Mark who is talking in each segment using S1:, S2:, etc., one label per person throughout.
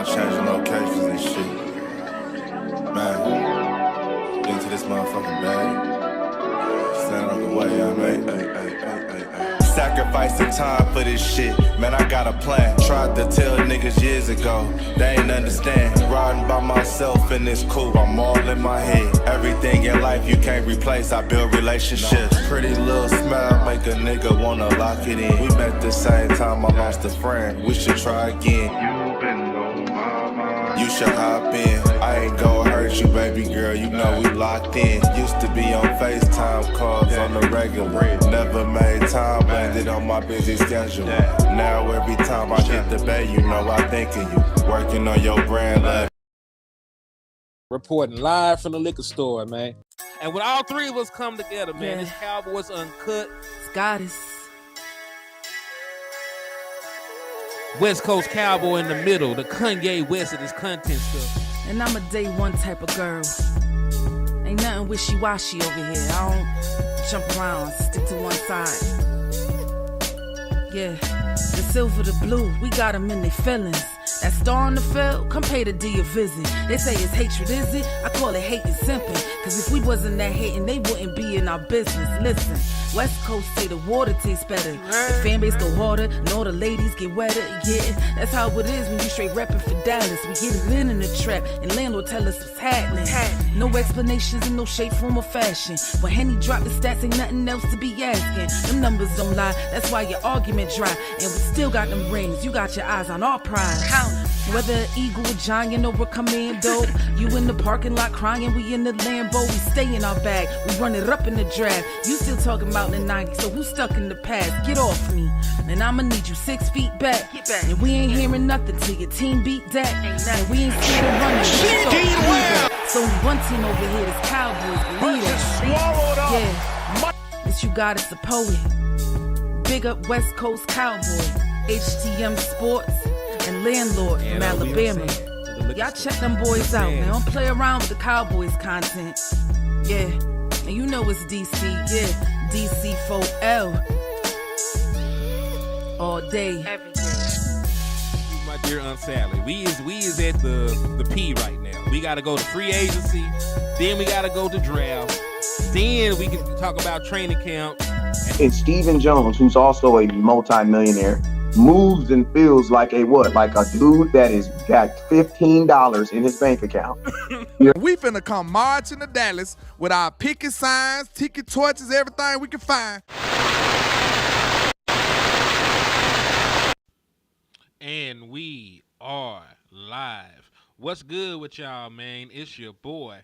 S1: I'm changing locations and shit. Man, into this motherfucking bag. Stand on the way, I made. Sacrificing time for this shit. Man, I got a plan. Tried to tell niggas years ago. They ain't understand. Riding by myself and it's cool. I'm all in my head. Everything in life you can't replace. I build relationships. Pretty little smile make a nigga wanna lock it in. We met the same time I lost a friend. We should try again. You been on my mind. You should hop in. I ain't gon' hurt you, baby girl. You know we locked in. Used to be on FaceTime calls on the regular. Never made time, landed on my busy schedule. Now every time I hit the bay, you know I think of you. Working on your brand, love.
S2: Reporting live from the liquor store, man. And when all three of us come together, man, it's Cowboys UnCut.
S3: Goddess.
S2: West Coast Cowboy in the middle, the Kanye West of this content stuff.
S3: And I'm a day one type of girl. Ain't nothing wishy-washy over here. I don't jump around, stick to one side. Yeah, the silver, the blue, we got them in their feelings. That star on the field, come pay the D a visit. They say it's hatred, is it? I call it hate and simping. Cause if we wasn't that hating, they wouldn't be in our business. Listen, West Coast say the water tastes better. The fan base go harder, and all the ladies get wetter. Yeah, that's how it is when you straight reppin' for Dallas. We get it in the trap, and landlord tell us what's happening. No explanations in no shape, form, or fashion. When Henny drop the stats, ain't nothing else to be asking. Them numbers don't lie, that's why your argument dry. And we still got them rings, you got your eyes on our prize. Whether an eagle, a giant, or a commando, you in the parking lot crying, we in the Lambo, we stay in our bag, we run it up in the draft. You still talking about the 90s, so who's stuck in the past? Get off me, and I'ma need you 6 feet back. And we ain't hearing nothing till your team beat Dak. And we ain't scared of running. So only one team over here is Cowboys, believe that. Yeah, this you got is a poet. Big up West Coast Cowboy, HTM Sports, and Landlord from Alabama. Y'all check them boys out, man. Don't play around with the Cowboys content. Yeah, and you know it's DC, yeah. DC4L. All day. Every day.
S2: My dear Aunt Sally, we is at the P right now. We gotta go to free agency, then we gotta go to draft, then we can talk about training camp.
S4: And Stephen Jones, who's also a multi-millionaire, moves and feels like a what? Like a dude that is got $15 in his bank account.
S5: We finna come marching to Dallas with our picket signs, ticket torches, everything we can find.
S2: And we are live. What's good with y'all, man? It's your boy,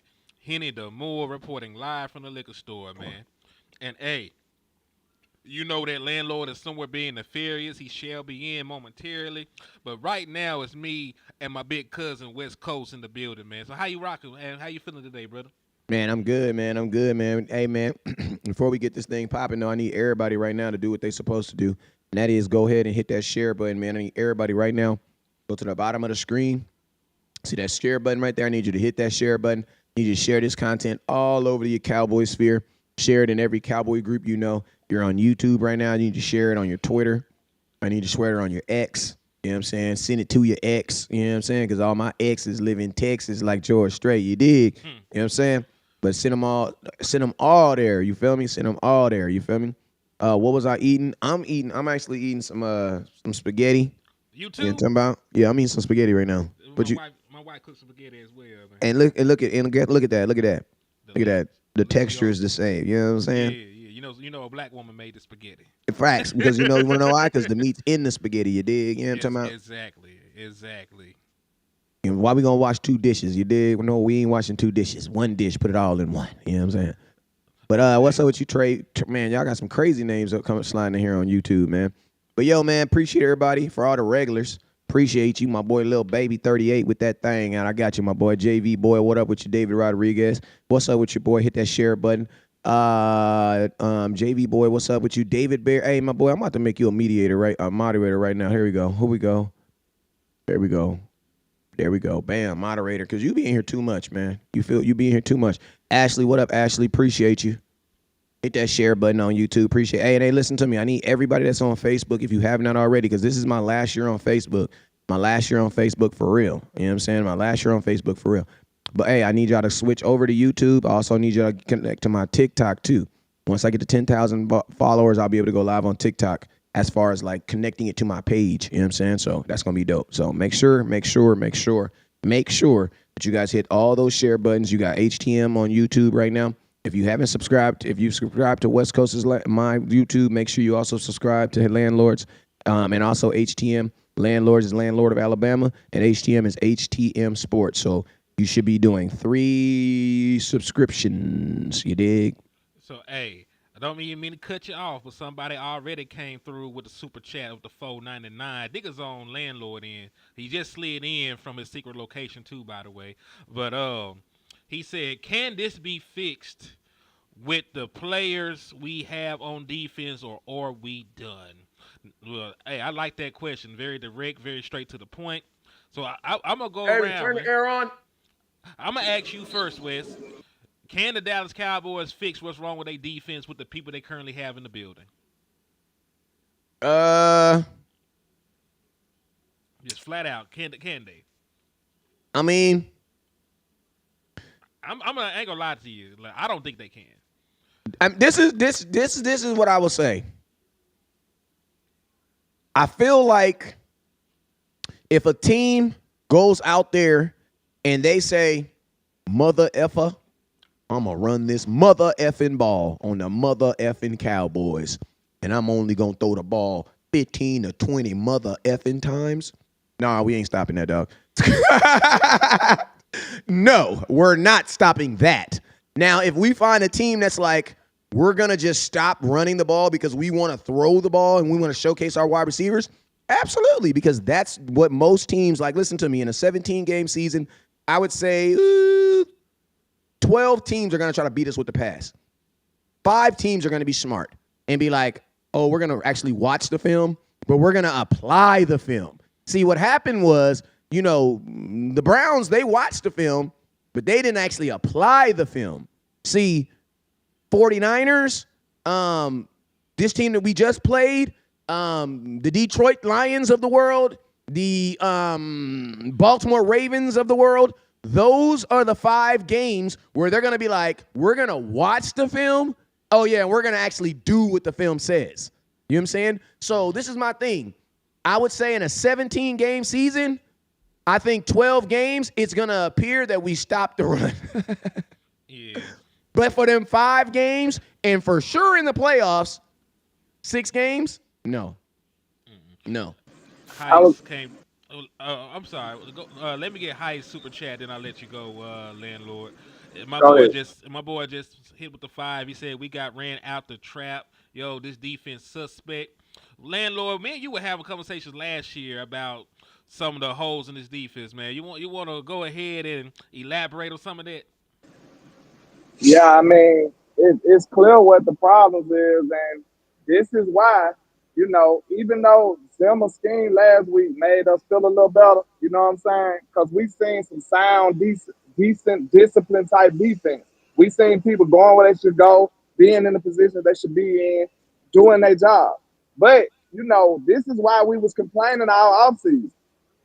S2: Henny the Moore, reporting live from the liquor store, man. And hey, you know that landlord is somewhere being nefarious. He shall be in momentarily. But right now, it's me and my big cousin, West Coast, in the building, man. So how you rocking, man? How you feeling today, brother?
S6: Man, I'm good, man. I'm good, man. Hey, man, before we get this thing popping, though, I need everybody right now to do what they supposed to do. And that is go ahead and hit that share button, man. I need everybody right now. Go to the bottom of the screen. See that share button right there? I need you to hit that share button. I need you to share this content all over your Cowboy sphere. Share it in every Cowboy group you know. You're on YouTube right now. You need to share it on your Twitter. I need to share it on your X. You know what I'm saying? Send it to your ex. You know what I'm saying? Because all my exes live in Texas like George Strait. You dig? You know what I'm saying? But send them all there. You feel me? Send them all there. You feel me? What was I eating? I'm actually eating some spaghetti.
S2: You too?
S6: You know what I'm talking about? Yeah, I'm eating some spaghetti right now.
S2: My wife cooks spaghetti as well, man.
S6: And look at that. Look at that. The texture is the same. You know what I'm saying?
S2: Yeah. You know a black woman made the spaghetti.
S6: Facts, because you want to know why? Because the meat's in the spaghetti, you dig? You know what I'm talking about?
S2: Exactly.
S6: And why we gonna wash 2 dishes, you dig? No, we ain't washing 2 dishes. 1 dish, put it all in one. You know what I'm saying? But what's up with you, Trey? Man, y'all got some crazy names up coming sliding in here on YouTube, man. But yo, man, appreciate everybody. For all the regulars, appreciate you, my boy Lil Baby 38 with that thing. And I got you, my boy JV boy. What up with you, David Rodriguez? What's up with your boy? Hit that share button. JV boy, what's up with you? David Bear. Hey, my boy, I'm about to make you a moderator right now. Here we go. There we go. Bam, moderator. Cause you be in here too much, man. You be in here too much. Ashley, what up, Ashley? Appreciate you. Hit that share button on YouTube. Appreciate it. Hey, listen to me. I need everybody that's on Facebook, if you have not already, because this is my last year on Facebook. My last year on Facebook for real. You know what I'm saying? My last year on Facebook for real. But hey, I need y'all to switch over to YouTube. I also need y'all to connect to my TikTok too. Once I get to 10,000 followers, I'll be able to go live on TikTok as far as like connecting it to my page. You know what I'm saying? So that's going to be dope. So make sure that you guys hit all those share buttons. You got HTM on YouTube right now. If you haven't subscribed, if you subscribe to West Coast is my YouTube, make sure you also subscribe to Landlords. And also HTM. Landlords is Landlord of Alabama, and HTM is HTM Sports. So you should be doing 3 subscriptions. You dig?
S2: So, hey, I don't mean to cut you off, but somebody already came through with a super chat of the $4.99. Niggas on Landlord end. He just slid in from his secret location too, by the way. But he said, "Can this be fixed with the players we have on defense, or are we done?" Well, hey, I like that question. Very direct, very straight to the point. So I'm gonna go around.
S6: Turn the air on.
S2: I'm gonna ask you first, Wes. Can the Dallas Cowboys fix what's wrong with their defense with the people they currently have in the building? Just flat out, can they?
S6: I mean,
S2: I ain't gonna lie to you. Like, I don't think they can.
S6: this is what I will say. I feel like if a team goes out there and they say, "Mother effer, I'm going to run this mother effing ball on the mother effing Cowboys, and I'm only going to throw the ball 15 to 20 mother effing times." Nah, we ain't stopping that, dog. No, we're not stopping that. Now, if we find a team that's like, we're going to just stop running the ball because we want to throw the ball and we want to showcase our wide receivers, absolutely, because that's what most teams, like, listen to me, in a 17-game season, I would say 12 teams are going to try to beat us with the pass. 5 teams are going to be smart and be like, oh, we're going to actually watch the film, but we're going to apply the film. See, what happened was, the Browns, they watched the film, but they didn't actually apply the film. See, 49ers, this team that we just played, the Detroit Lions of the world, the Baltimore Ravens of the world, those are the 5 games where they're going to be like, we're going to watch the film. Oh, yeah, we're going to actually do what the film says. You know what I'm saying? So this is my thing. I would say in a 17-game season, I think 12 games, it's going to appear that we stopped the run.
S2: Yeah.
S6: But for them 5 games, and for sure in the playoffs, 6 games, no. No.
S2: Heist came. I'm sorry. Let me get Heist super chat, then I'll let you go, landlord. My boy just hit with the 5. He said we got ran out the trap. Yo, this defense suspect. Landlord, man, you were having conversations last year about some of the holes in this defense, man. You want to go ahead and elaborate on some of that?
S7: Yeah, I mean, it's clear what the problems is, and this is why, even though Zimmer's scheme last week made us feel a little better, you know what I'm saying? Because we've seen some sound, decent discipline type defense. We've seen people going where they should go, being in the position they should be in, doing their job. But, this is why we was complaining our offseason,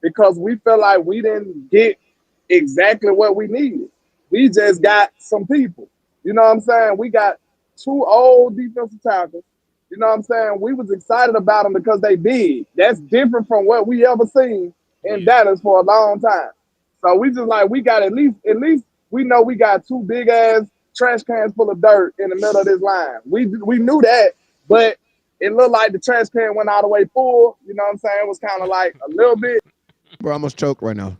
S7: because we felt like we didn't get exactly what we needed. We just got some people. You know what I'm saying? We got 2 old defensive tackles. You know what I'm saying? We was excited about them because they big. That's different from what we ever seen in Dallas for a long time. So we just like, we got at least we know we got 2 big ass trash cans full of dirt in the middle of this line. We knew that, but it looked like the trash can went all the way full. You know what I'm saying? It was kind of like a little bit.
S6: Bro, I almost choked right now.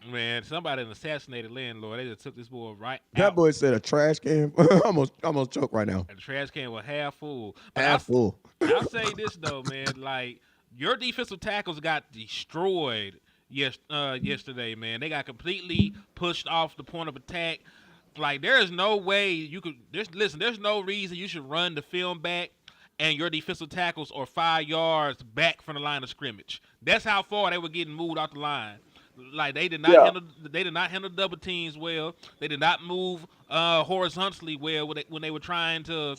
S2: Man, somebody assassinated landlord. They just took this boy right out.
S6: That boy said a trash can. almost choked right now.
S2: And the trash can was half full.
S6: Full.
S2: I'll say this though, man. Like, your defensive tackles got destroyed yesterday, man. They got completely pushed off the point of attack. Like, there is no way you could. There's no reason you should run the film back and your defensive tackles are 5 yards back from the line of scrimmage. That's how far they were getting moved off the line. Like, they did not handle double teams well. They did not move horizontally well when they were trying to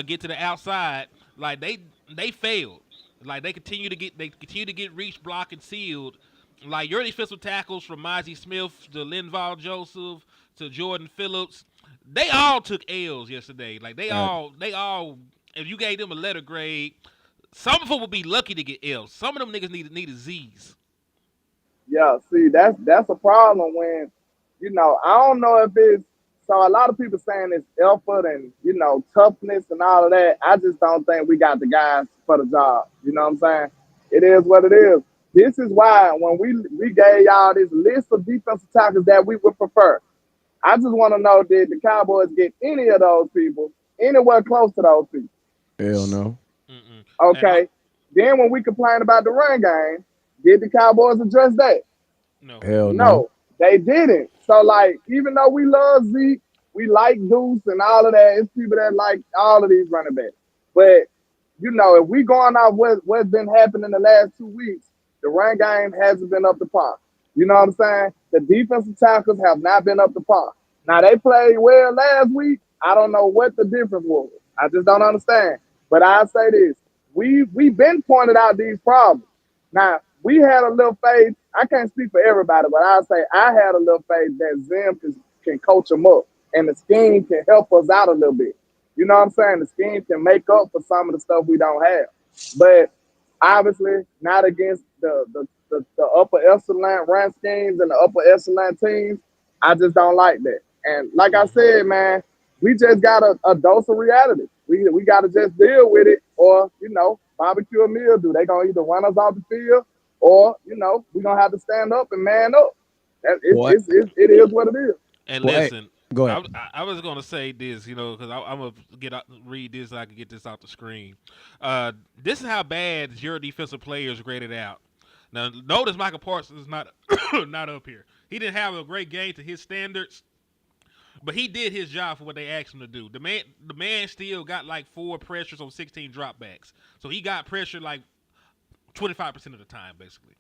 S2: get to the outside. Like, they failed. Like they continue to get reach, block, and sealed. Like your defensive tackles from Mozzie Smith to Linval Joseph to Jordan Phillips, they all took L's yesterday. Like they all, if you gave them a letter grade, some of them would be lucky to get L's. Some of them niggas needed Z's.
S7: Yeah, see, that's a problem when, I don't know if it's so a lot of people saying it's effort and toughness and all of that. I just don't think we got the guys for the job. You know what I'm saying? It is what it is. This is why when we gave y'all this list of defensive tackles that we would prefer, I just want to know, did the Cowboys get any of those people anywhere close to those people?
S6: Hell no.
S7: Okay. Then when we complain about the run game, did the Cowboys address that?
S2: No.
S6: Hell no.
S7: No, they didn't. So, like, even though we love Zeke, we like Deuce and all of that, it's people that like all of these running backs. But, if we going off what's been happening the last 2 weeks, the run game hasn't been up to par. You know what I'm saying? The defensive tackles have not been up to par. Now, they played well last week. I don't know what the difference was. I just don't understand. But I'll say this. We've been pointed out these problems. Now, we had a little faith. I can't speak for everybody, but I'll say I had a little faith that Zim can coach them up and the scheme can help us out a little bit. You know what I'm saying? The scheme can make up for some of the stuff we don't have. But obviously not against the upper echelon run schemes and the upper echelon teams. I just don't like that. And like I said, man, we just got a dose of reality. We got to just deal with it or, barbecue a meal. Do they going to either run us off the field or, we're going to have to stand up and man up. It is what it is.
S2: And
S6: Well,
S2: listen,
S6: hey, go ahead.
S2: I was gonna say this, because I'm gonna read this so I can get this off the screen. This is how bad your defensive players graded out. Now, notice Michael Parsons is not not up here. He didn't have a great game to his standards, but he did his job for what they asked him to do. The man still got like 4 pressures on 16 dropbacks, so he got pressure like 25% of the time, basically.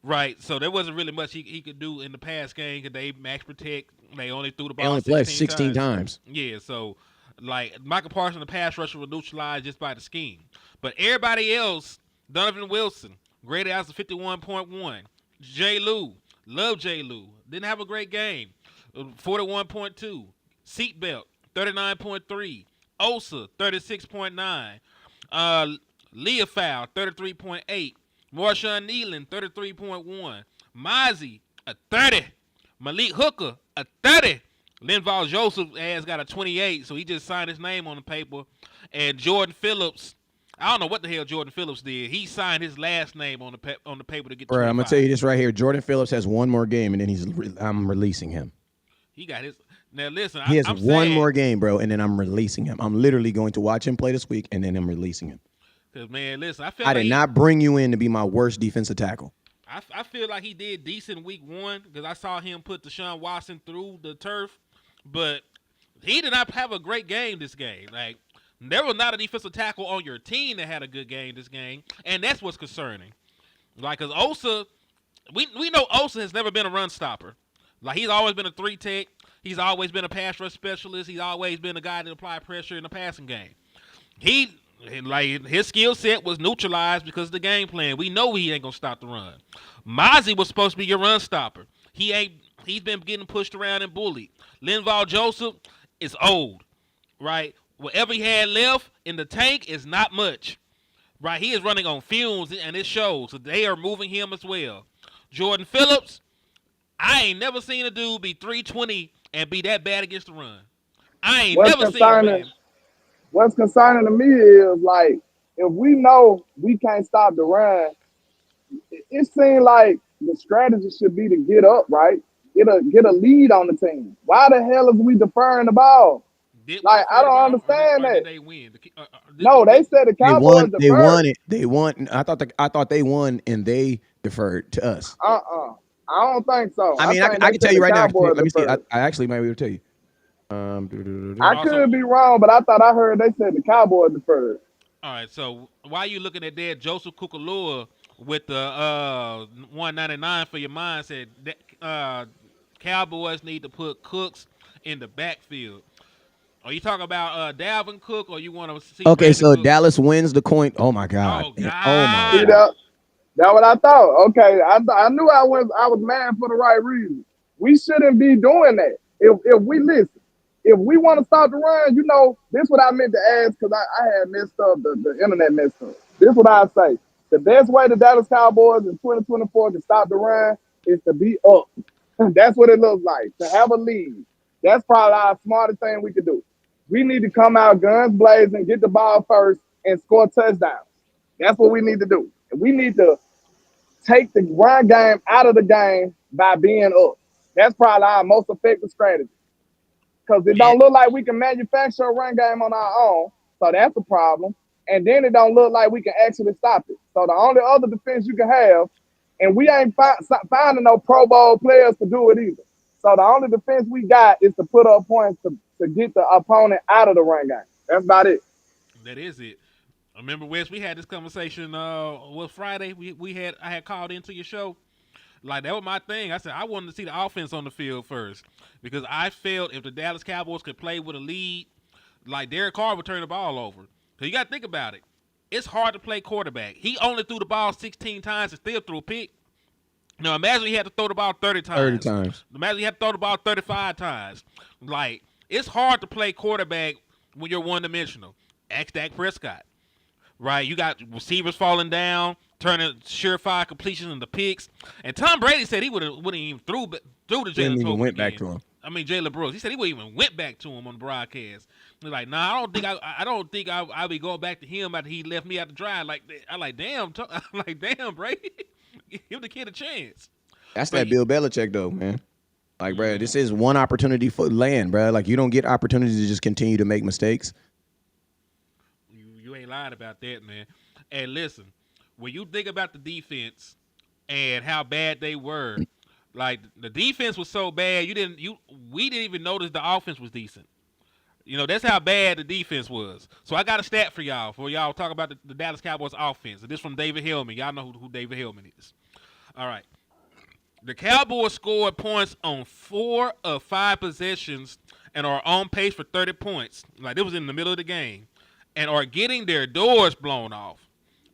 S2: Right, so there wasn't really much he could do in the pass game because they max protect. They only threw the ball.
S6: They only played 16 times.
S2: Yeah, so like Michael Parsons, the pass rusher was neutralized just by the scheme. But everybody else, Donovan Wilson, graded out as a 51.1. J. Lou, love J. Lou, didn't have a great game, 41.2. Seatbelt, 39.3. Osa, 36.9. Leofow, 33.8. Marshawn Nealon, 33.1. Mozzie, a 30. Malik Hooker, a 30. Linval Joseph has got a 28, so he just signed his name on the paper. And Jordan Phillips, I don't know what the hell Jordan Phillips did. He signed his last name on the paper to get 25.
S6: Bro, I'm going to tell you this right here. Jordan Phillips has one more game, and then I'm releasing him.
S2: He got his. Now, listen,
S6: he has
S2: I'm
S6: one
S2: saying,
S6: more game, bro, and then I'm releasing him. I'm literally going to watch him play this week, and then I'm releasing him.
S2: Because, man, listen,
S6: I did not bring you in to be my worst defensive tackle.
S2: I feel like he did decent week 1 because I saw him put Deshaun Watson through the turf, but he did not have a great game this game. Like, there was not a defensive tackle on your team that had a good game this game, and that's what's concerning. Like, because Osa, we know Osa has never been a run stopper. Like, he's always been a 3-tech. He's always been a pass rush specialist. He's always been a guy that apply pressure in the passing game. His skill set was neutralized because of the game plan. We know he ain't gonna stop the run. Mozzie was supposed to be your run stopper. He's been getting pushed around and bullied. Linval Joseph is old, right? Whatever he had left in the tank is not much, right? He is running on fumes and it shows. So they are moving him as well. Jordan Phillips, I ain't never seen a dude be 320 and be that bad against the run. I ain't never seen him.
S7: What's concerning to me is, like, if we know we can't stop the run, it seems like the strategy should be to get up, right? Get a lead on the team. Why the hell is we deferring the ball? I don't understand that.
S2: Did they win?
S7: No, they said the Cowboys deferred.
S6: They won it. They won. I thought they won and they deferred to us.
S7: I don't think so.
S6: I mean, I can tell you right now. Let me see. I actually might be able to tell you.
S7: I could be wrong, but I thought I heard they said the Cowboys deferred.
S2: All right, so while you looking at that, Joseph Kukalua with the 199 for your mind said that Cowboys need to put Cooks in the backfield. Are you talking about Dalvin Cook, or you want to see?
S6: Okay,
S2: Brandon
S6: so
S2: Cooks?
S6: Dallas wins the coin. Oh my God.
S2: Oh
S6: Oh my
S7: See
S2: God.
S6: God.
S7: that what I thought. Okay, I knew I was mad for the right reason. We shouldn't be doing that. If we listen, if we want to stop the run, this what I meant to ask because I had messed up the internet messed up. This what I say. The best way the Dallas Cowboys in 2024 to stop the run is to be up. That's what it looks like. To have a lead. That's probably our smartest thing we could do. We need to come out guns blazing, get the ball first, and score touchdowns. That's what we need to do. And we need to take the run game out of the game by being up. That's probably our most effective strategy. Because it
S2: Yeah,
S7: don't look like we can manufacture a run game on our own. So that's a problem. And then it don't look like we can actually stop it. So the only other defense you can have, and we ain't finding no Pro Bowl players to do it either. So the only defense we got is to put up points to get the opponent out of the run game. That's about it.
S2: that is it. I remember, Wes, we had this conversation. Was Friday? I had called into your show. Like, that was my thing. I said I wanted to see the offense on the field first because I felt if the Dallas Cowboys could play with a lead, like Derek Carr would turn the ball over. So you got to think about it. It's hard to play quarterback. He only threw the ball 16 times and still threw a pick. Now imagine he had to throw the ball 30 times.
S6: 30 times.
S2: Imagine he had to throw the ball 35 times. Like, it's hard to play quarterback when you're one-dimensional. Ask Dak Prescott. Right, you got receivers falling down, turning surefire completions into picks. And Tom Brady said he wouldn't even threw to
S6: Didn't
S2: Jalen
S6: even
S2: Brooks
S6: went back
S2: again.
S6: to him.
S2: I mean Jalen Brooks. He said he wouldn't even went back to him on the broadcast. He's like, nah, I don't think I'll be going back to him after he left me out the drive. Like, damn, Brady, give the kid a chance.
S6: That's that Bill Belichick though, man. Like, bro, this is one opportunity for land, bro. Like, you don't get opportunities to just continue to make mistakes.
S2: You ain't lying about that, man. And listen, when you think about the defense and how bad they were, like the defense was so bad, we didn't even notice the offense was decent. That's how bad the defense was. So I got a stat for y'all talk about the Dallas Cowboys offense. And this from David Hellman. Y'all know who David Hellman is. All right. The Cowboys scored points on 4 of 5 possessions and are on pace for 30 points. Like, it was in the middle of the game. And are getting their doors blown off.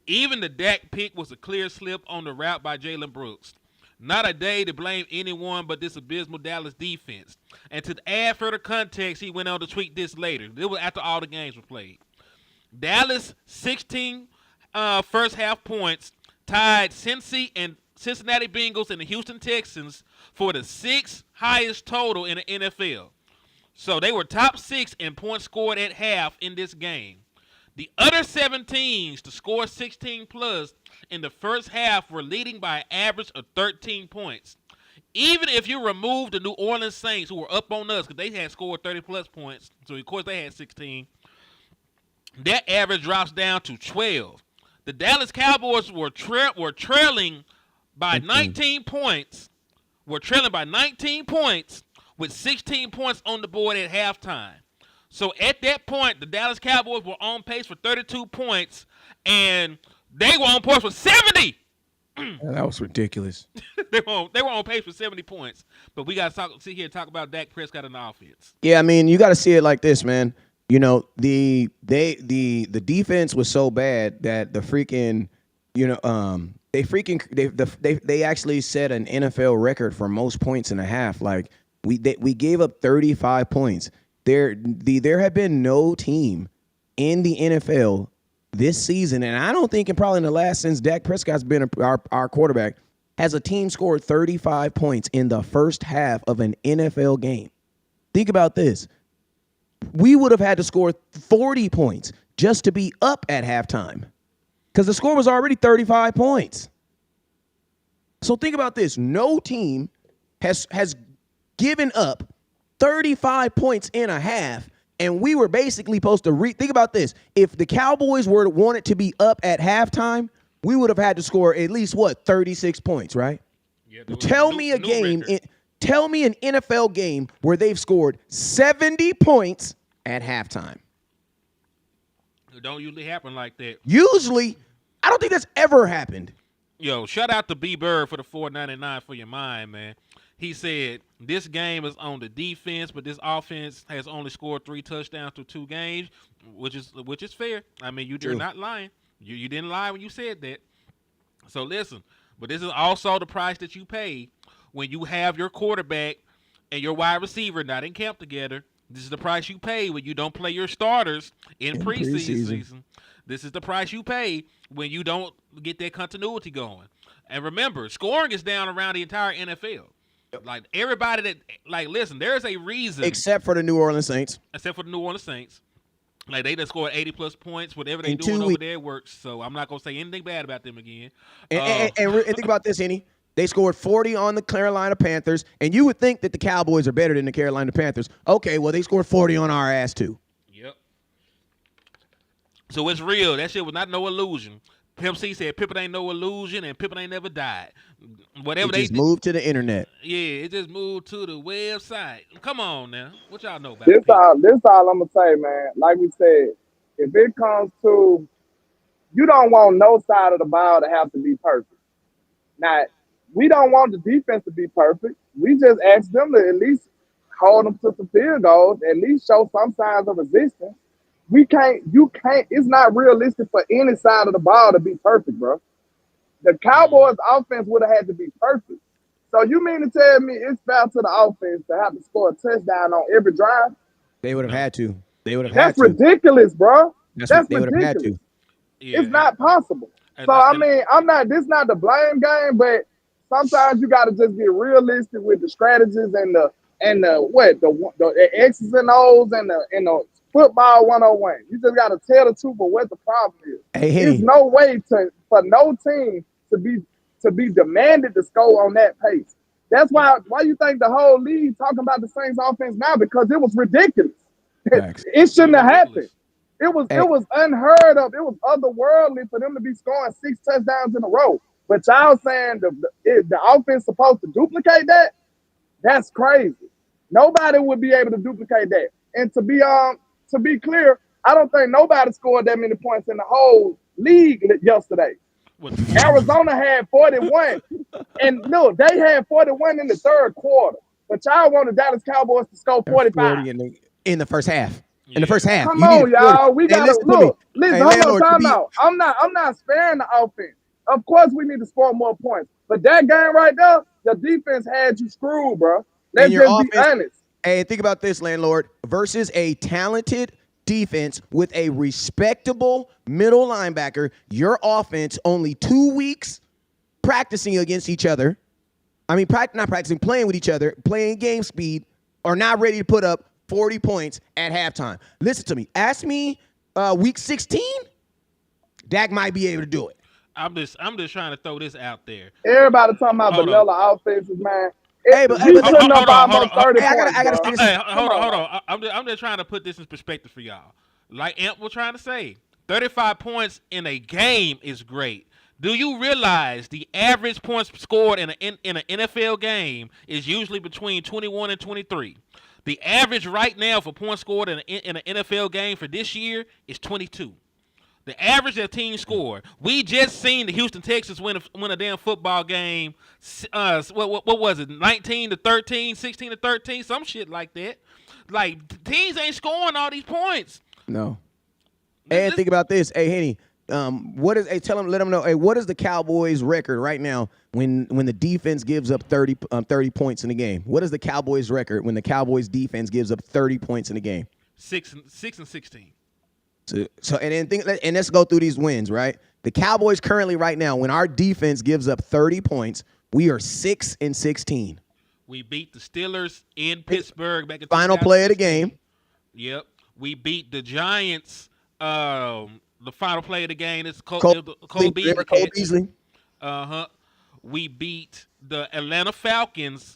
S2: Even the Dak pick was a clear slip on the route by Jalen Brooks. Not a day to blame anyone but this abysmal Dallas defense. And to add further context, he went on to tweet this later. It was after all the games were played. Dallas 16 first half points tied Cincy and Cincinnati Bengals and the Houston Texans for the 6th highest total in the NFL. So they were top 6 in points scored at half in this game. The other 7 teams to score 16 plus in the first half were leading by an average of 13 points. Even if you remove the New Orleans Saints, who were up on us because they had scored 30 plus points, so of course they had 16, that average drops down to 12. The Dallas Cowboys were trailing by 19 points. Were trailing by 19 points with 16 points on the board at halftime. So at that point, the Dallas Cowboys were on pace for 32 points, and they were on pace for 70.
S6: That was ridiculous.
S2: they were on pace for 70 points. But we got to sit here and talk about Dak Prescott and the offense.
S6: Yeah, I mean, you got to see it like this, man. The defense was so bad that the freaking, they actually set an NFL record for most points in a half. Like, we gave up 35 points. There have been no team in the NFL this season, and I don't think probably in the last since Dak Prescott's been our quarterback, has a team scored 35 points in the first half of an NFL game. Think about this. We would have had to score 40 points just to be up at halftime because the score was already 35 points. So think about this. No team has given up 35 points in a half, and we were basically supposed to think about this. If the Cowboys wanted to be up at halftime, we would have had to score at least 36 points, right?
S2: Yeah,
S6: Tell me an NFL game where they've scored 70 points at halftime.
S2: It don't usually happen like that.
S6: Usually, I don't think that's ever happened.
S2: Yo, shout out to B Bird for the $4.99 for your mind, man. He said this game is on the defense, but this offense has only scored 3 touchdowns through 2 games, which is fair. I mean, you're not lying. You didn't lie when you said that. So listen, but this is also the price that you pay when you have your quarterback and your wide receiver not in camp together. This is the price you pay when you don't play your starters in preseason. This is the price you pay when you don't get that continuity going. And remember, scoring is down around the entire NFL. Like everybody listen, there's a reason.
S6: Except for the New Orleans Saints.
S2: Like they just scored 80+ points. Whatever they doing over there works. So I'm not gonna say anything bad about them again.
S6: And think about this, Henny. They scored 40 on the Carolina Panthers, and you would think that the Cowboys are better than the Carolina Panthers. Okay, well they scored 40 on our ass too.
S2: Yep. So it's real. That shit was not no illusion. Pimp C said Pippen ain't no illusion and Pippen ain't never died. Whatever they
S6: moved to the internet.
S2: Yeah, it just moved to the website. Come on now. What y'all know about
S7: this all I'm gonna say, man. Like we said, if it comes to, you don't want no side of the ball to have to be perfect. Now, we don't want the defense to be perfect. We just ask them to at least hold them to some field goals, at least show some signs of resistance. You can't, it's not realistic for any side of the ball to be perfect, bro. The Cowboys offense would have had to be perfect. So you mean to tell me it's fair to the offense to have to score a touchdown on every drive?
S6: They would have had to.
S7: That's ridiculous, bro. That's
S6: they would have had to.
S2: Yeah.
S7: It's not possible. So I mean, this not the blame game, but sometimes you gotta just get realistic with the strategies and the X's and O's and the football 101. You just gotta tell the truth of what the problem is.
S6: Hey,
S7: there's no way for no team to be demanded to score on that pace. That's why you think the whole league talking about the Saints offense now, because it was ridiculous. It shouldn't have happened. It was unheard of. It was otherworldly for them to be scoring 6 touchdowns in a row. But y'all saying the offense supposed to duplicate that? That's crazy. Nobody would be able to duplicate that. And to be clear, I don't think nobody scored that many points in the whole league yesterday. Arizona had 41. And look, they had 41 in the third quarter. But y'all want the Dallas Cowboys to score 45.
S6: In the first half. In the first half.
S7: Come on, y'all. We gotta look. Listen, hold on, time out. I'm not sparing the offense. Of course, we need to score more points. But that game right there, the defense had you screwed, bro. Let's just be honest.
S6: Hey, think about this, landlord. Versus a talented defense with a respectable middle linebacker, your offense only 2 weeks practicing against each other. I mean, not practicing, playing with each other, playing game speed, are not ready to put up 40 points at halftime. Listen to me. Ask me week 16, Dak might be able to do it.
S2: I'm just trying to throw this out there.
S7: Everybody talking about vanilla offenses, man.
S6: Hey, but
S7: we shouldn't have almost 30 points.
S6: I gotta say this.
S2: Hey, hold on. I'm just trying to put this in perspective for y'all. Like Amp was trying to say, 35 points in a game is great. Do you realize the average points scored in an NFL game is usually between 21 and 23? The average right now for points scored in an NFL game for this year is 22. The average that teams score. We just seen the Houston Texans win a damn football game. What was it? 19-13, 16-13, some shit like that. Like teams ain't scoring all these points.
S6: No. And think about this. Hey, Henny, let them know. Hey, what is the Cowboys' record right now when the defense gives up 30 points in a game? What is the Cowboys' record when the Cowboys defense gives up 30 points in a game?
S2: 6-16.
S6: So and let's go through these wins, right? The Cowboys currently right now, when our defense gives up 30 points, we are 6-16.
S2: We beat the Steelers in Pittsburgh back in
S6: final play of the game.
S2: Yep. We beat the Giants. The final play of the game is Cole Beasley. We beat the Atlanta Falcons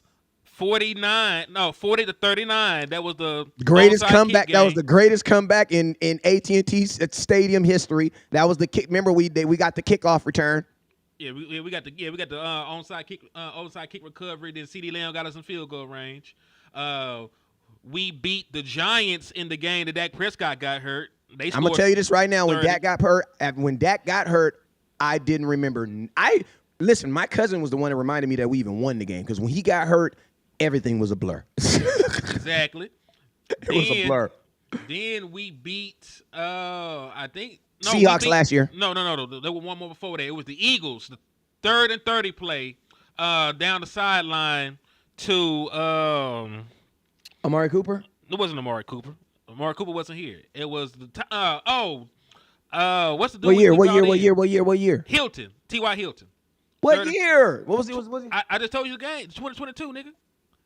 S2: 40-39. That was the
S6: greatest comeback. That was the greatest comeback in AT&T Stadium history. That was the kick. Remember, we got the kickoff return.
S2: Yeah, we got the onside kick recovery. Then CeeDee Lamb got us in field goal range. We beat the Giants in the game that Dak Prescott got hurt. I'm gonna
S6: tell you this right now. When Dak got hurt, I didn't remember. Listen, my cousin was the one that reminded me that we even won the game, because when he got hurt, everything was a blur.
S2: Exactly.
S6: It was a blur.
S2: Then we beat I think
S6: Seahawks last year.
S2: No. There was one more before that. It was the Eagles, the 3rd and 30 play down the sideline to
S6: Amari Cooper?
S2: It wasn't Amari Cooper. Amari Cooper wasn't here. It was the what's the dude?
S6: What year?
S2: Hilton. T.Y. Hilton.
S6: What year? What was he?
S2: I just told you the game. 2022, nigga.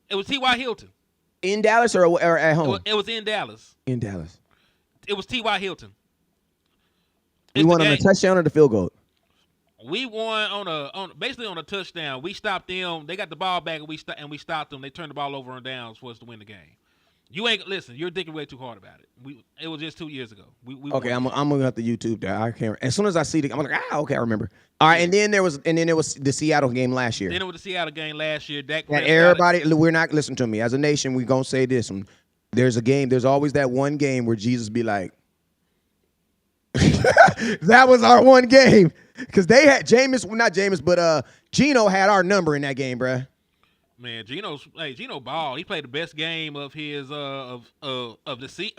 S2: It was T.Y. Hilton.
S6: In Dallas or at home?
S2: It was in Dallas.
S6: In Dallas.
S2: It was T.Y. Hilton.
S6: We won on a touchdown or the field goal?
S2: We won on basically on a touchdown. We stopped them. They got the ball back and we stopped them. They turned the ball over on downs for us to win the game. You ain't listen. You're thinking way too hard about it. It was just 2 years ago.
S6: Okay, I'm gonna have to YouTube that. I can't. As soon as I see it, I'm like, okay, I remember. All right, and then it was the Seattle game last year.
S2: Then it was the Seattle game last year. Dak
S6: And
S2: Prescott.
S6: everybody, we're not listening to me. As a nation, we gonna say this. There's a game. There's always that one game where Jesus be like, that was our one game because they had Geno had our number in that game, bruh.
S2: Man, Geno balled. He played the best game of his of his seat.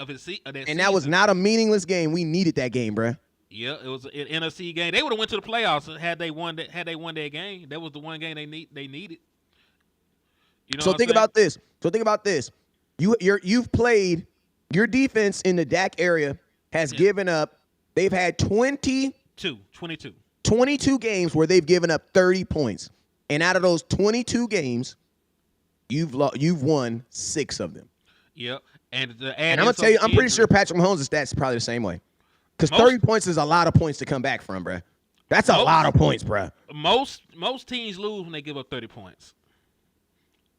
S6: And that was not a meaningless game. We needed that game, bruh.
S2: Yeah, it was an NFC game. They would have went to the playoffs had they won that game. That was the one game they needed. You know.
S6: So think about this. You've played your defense in the Dak area has given up. They've had 22 games where they've given up 30 points. And out of those 22 games, you've won 6 of them.
S2: Yep. And
S6: I'm going to tell you, I'm pretty sure Patrick Mahomes' stats probably the same way. Because 30 points is a lot of points to come back from, bruh. That's a lot of points, bruh.
S2: Most teams lose when they give up 30 points.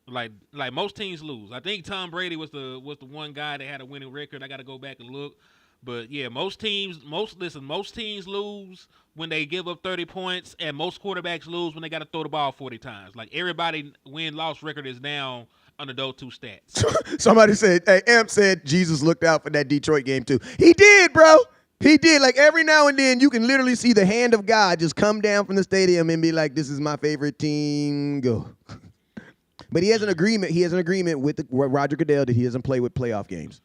S2: Like most teams lose. I think Tom Brady was the one guy that had a winning record. I got to go back and look. But yeah, most teams lose when they give up 30 points, and most quarterbacks lose when they got to throw the ball 40 times. Like everybody win-loss record is down under those 2 stats.
S6: Somebody said, hey, Amp said Jesus looked out for that Detroit game too. He did, bro. He did. Like every now and then you can literally see the hand of God just come down from the stadium and be like, this is my favorite team. Go. But he has an agreement. He has an agreement with Roger Goodell that he doesn't play with playoff games.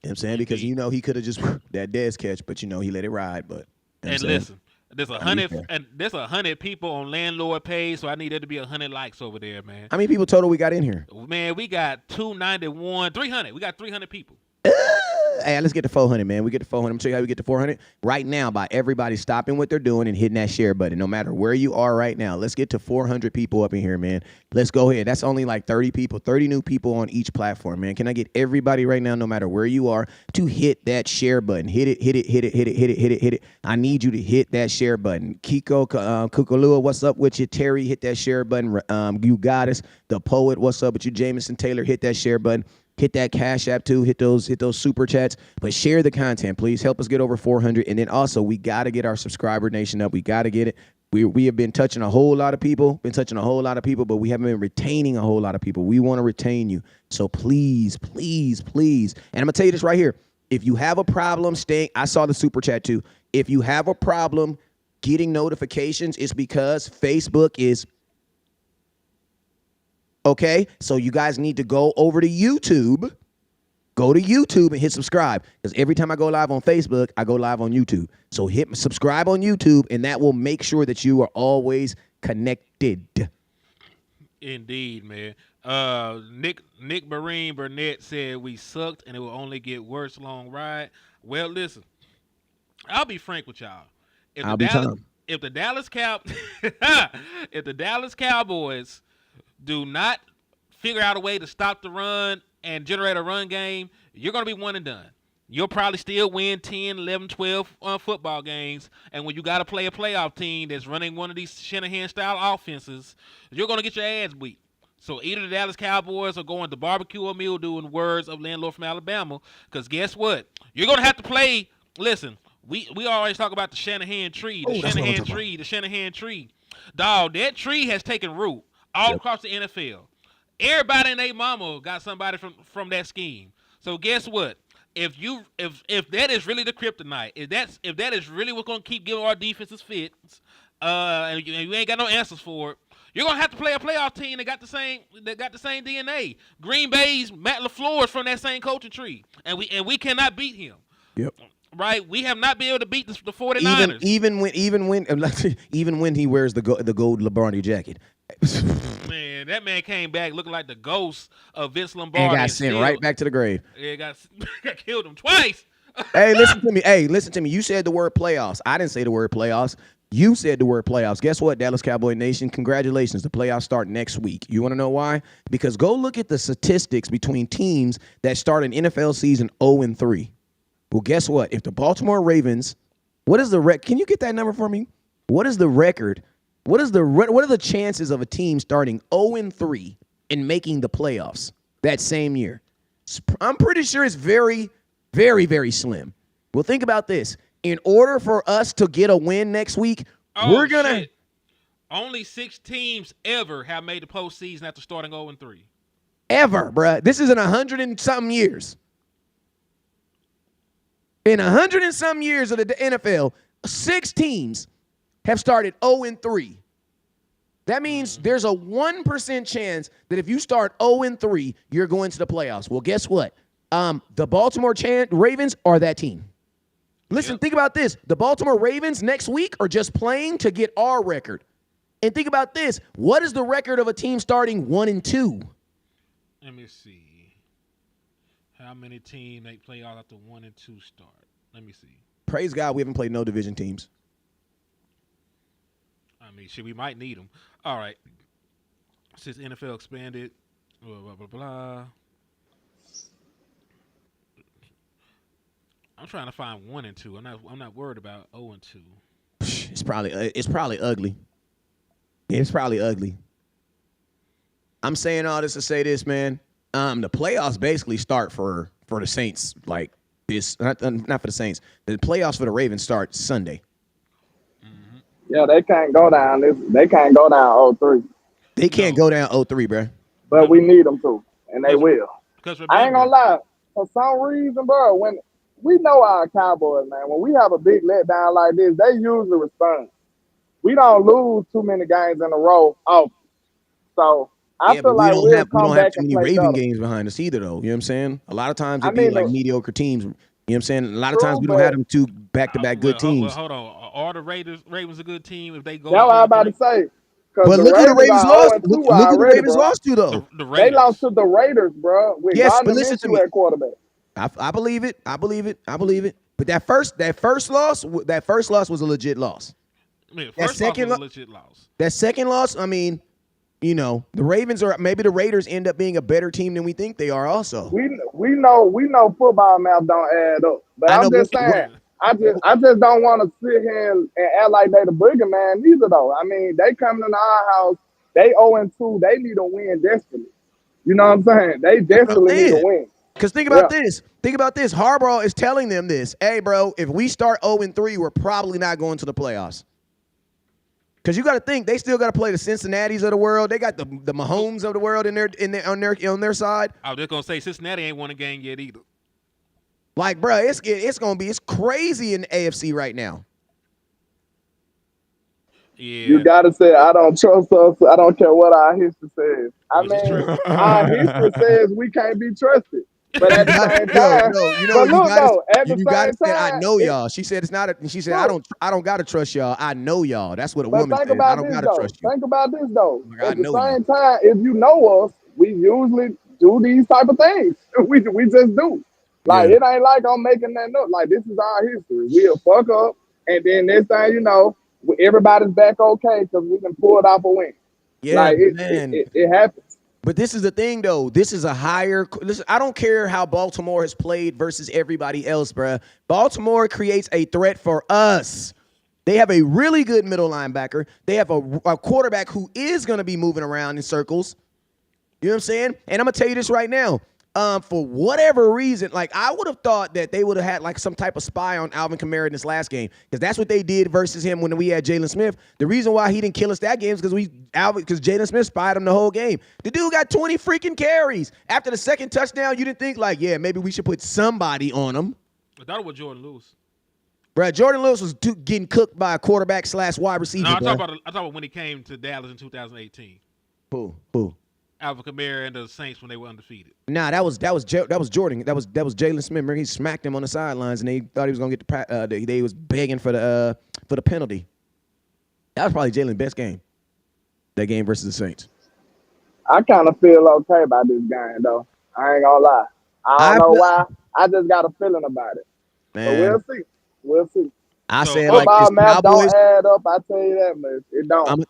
S6: You know what I'm saying? Because, he could have just that Dez catch, but, he let it ride. But
S2: and listen, there's 100 people on landlord page, so I need there to be 100 likes over there, man.
S6: How many people total we got in here?
S2: Man, we got 291, 300. We got 300 people.
S6: Hey, let's get to 400, man. We get to 400. I'm going to show you how we get to 400 right now by everybody stopping what they're doing and hitting that share button. No matter where you are right now, let's get to 400 people up in here, man. Let's go ahead. That's only like 30 people, 30 new people on each platform, man. Can I get everybody right now, no matter where you are, to hit that share button? Hit it. I need you to hit that share button. Kiko, Kukalua, what's up with you? Terry, hit that share button. You got us. The Poet, what's up with you? Jameson Taylor, hit that share button. Hit that Cash App too. Hit those super chats. But share the content, please. Help us get over 400. And then also, we got to get our subscriber nation up. We got to get it. We have been touching a whole lot of people. But we haven't been retaining a whole lot of people. We want to retain you. So please. And I'm gonna tell you this right here. If you have a problem staying, I saw the super chat too. If you have a problem getting notifications, it's because Facebook is. Okay, so you guys need to go over to YouTube. Go to YouTube and hit subscribe. Because every time I go live on Facebook, I go live on YouTube. So hit subscribe on YouTube, and that will make sure that you are always connected.
S2: Indeed, man. Nick Marine Burnett said we sucked and it will only get worse long ride. Well, listen, I'll be frank with y'all. If the Dallas Cowboys do not figure out a way to stop the run and generate a run game, you're going to be one and done. You'll probably still win 10, 11, 12 football games. And when you got to play a playoff team that's running one of these Shanahan-style offenses, you're going to get your ass beat. So either the Dallas Cowboys are going to barbecue or mildew, in words of landlord from Alabama, because guess what? You're going to have to play. Listen, we always talk about the Shanahan tree, the Shanahan tree. Dog, that tree has taken root all across the NFL. Everybody and their mama got somebody from that scheme. So guess what? If that is really the kryptonite, if that is really what's gonna keep giving our defenses fits, and you ain't got no answers for it, You're gonna have to play a playoff team that got the same DNA. Green Bay's Matt LaFleur is from that same coaching tree, and we cannot beat him.
S6: Yep.
S2: Right? We have not been able to beat the 49ers.
S6: Even when he wears the gold LeBron jacket.
S2: Man, that man came back looking like the ghost of Vince Lombardi.
S6: And got sent right back to the grave.
S2: Yeah, got killed him twice.
S6: Hey, listen to me. You said the word playoffs. I didn't say the word playoffs. You said the word playoffs. Guess what, Dallas Cowboy Nation? Congratulations. The playoffs start next week. You want to know why? Because go look at the statistics between teams that start an NFL season 0-3. Well, guess what? If the Baltimore Ravens, what is the record? Can you get that number for me? What is the record? What are the chances of a team starting 0-3 and making the playoffs that same year? I'm pretty sure it's very, very, very slim. Well, think about this. In order for us to get a win next week, we're going to.
S2: Only 6 teams ever have made the postseason after starting 0-3.
S6: Ever, bruh. This is in 100 and something years. In 100 and some years of the NFL, 6 teams have started 0-3. That means there's a 1% chance that if you start 0-3, you're going to the playoffs. Well, guess what? The Baltimore Ravens are that team. Listen, Think about this. The Baltimore Ravens next week are just playing to get our record. And think about this. What is the record of a team starting 1-2?
S2: Let me see. How many teams they play out after 1-2 start? Let me see.
S6: Praise God, we haven't played no division teams.
S2: I mean, shit, we might need them. All right. Since NFL expanded, blah, blah, blah, blah. I'm trying to find 1-2. I'm not worried about 0-2.
S6: It's probably ugly. It's probably ugly. I'm saying all this to say this, man. The playoffs basically start for the Saints like this. Not for the Saints. The playoffs for the Ravens start Sunday.
S2: Mm-hmm.
S7: Yeah, they can't go down this. They can't go down 0-3.
S6: They can't go down 0-3, bro.
S7: But we need them to, and they will.
S2: Because
S7: I ain't gonna lie. For some reason, bro, when we know our Cowboys, man, when we have a big letdown like this, they usually respond. We don't lose too many games in a row. So I feel like we don't have too many
S6: Raven games behind us either, though. You know what I'm saying? A lot of times it be like mediocre teams. You know what I'm saying? A lot of times we don't have them 2 back-to-back good teams.
S2: Hold on. Are the Ravens a good team if they go?
S7: That's what I'm about to say.
S6: But look who the Ravens lost. Look who the Ravens lost to, though.
S7: They lost to the Raiders, bro.
S6: Yes, but listen to me.
S7: At quarterback.
S6: I believe it. But that first loss was a legit loss.
S2: That second loss was a legit loss.
S6: That second loss, I mean, you know, the Ravens maybe the Raiders end up being a better team than we think they are. Also,
S7: we know football math don't add up. But I'm just saying, I just don't want to sit here and act like they the boogeyman neither, though. I mean, they coming into our house, they 0-2, they need a win desperately. You know what I'm saying? They desperately need a win.
S6: Because think about this. Harbaugh is telling them this. Hey, bro, if we start 0-3, we're probably not going to the playoffs. Because you got to think they still got to play the Cincinnatis of the world. They got the Mahomes of the world on their side.
S2: I was just gonna say Cincinnati ain't won a game yet either.
S6: Like, bro, it's crazy in the AFC right now.
S2: Yeah.
S7: You gotta say I don't trust us. I don't care what our history says. I mean, our history says we can't be trusted. But at the same time,
S6: you gotta say I know y'all. She said it's not. She said I don't gotta trust y'all. I know y'all. That's what a woman says. I don't gotta trust you.
S7: Think about this though. At the same time, if you know us, we usually do these type of things. We just do. Like it ain't like I'm making that up. Like this is our history. We'll fuck up, and then next thing you know, everybody's back okay because we can pull it off a win.
S6: Yeah,
S7: like it happens.
S6: But this is the thing, though. This is a higher. Listen, I don't care how Baltimore has played versus everybody else, bruh. Baltimore creates a threat for us. They have a really good middle linebacker. They have a quarterback who is going to be moving around in circles. You know what I'm saying? And I'm going to tell you this right now. For whatever reason, like I would have thought that they would have had like some type of spy on Alvin Kamara in this last game because that's what they did versus him when we had Jalen Smith. The reason why he didn't kill us that game is because Jalen Smith spied him the whole game. The dude got 20 freaking carries. After the second touchdown, you didn't think like, yeah, maybe we should put somebody on him.
S2: I thought it was Jordan Lewis.
S6: Bro, Jordan Lewis was getting cooked by a quarterback / wide receiver.
S2: No, I
S6: bro.
S2: talk about when he came to Dallas in 2018.
S6: Who?
S2: Alvin Kamara and the Saints when they were undefeated.
S6: Nah, that was Jordan. That was Jalen Smith. Remember, he smacked him on the sidelines, and they thought he was gonna get the. They was begging for the penalty. That was probably Jalen's best game. That game versus the Saints.
S7: I kind of feel okay about this game, though. I ain't gonna lie. I don't know why. I just got a feeling about it.
S6: Man,
S7: But we'll see.
S6: I
S2: So,
S6: say it like
S7: Football
S6: this:
S7: math
S6: Cowboys.
S7: don't add up. I tell you that much. It don't.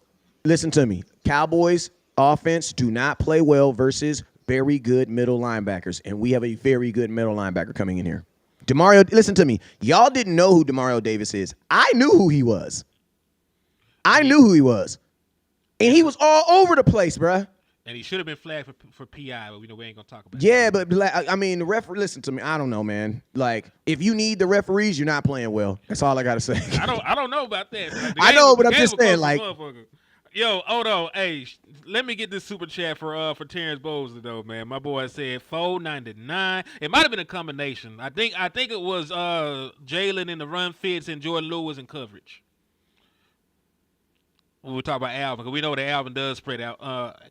S6: Listen to me. Cowboys offense do not play well versus very good middle linebackers, and we have a very good middle linebacker coming in here. Demario, listen to me. Y'all didn't know who Demario Davis is. I knew who he was. And he was all over the place, bruh.
S2: And he should have been flagged for PI, but we ain't gonna talk about it.
S6: Yeah, but I mean, the referee. Listen to me. I don't know, man. Like, if you need the referees, you're not playing well. That's all I gotta say.
S2: I don't know about that. Like,
S6: I know, but I'm just saying, like,
S2: yo, hold on, hey, let me get this super chat for Terrence Bowles though, man. My boy said $4.99. It might have been a combination. I think it was Jalen in the run fits and Jordan Lewis in coverage. When we talk about Alvin, because we know that Alvin does spread out,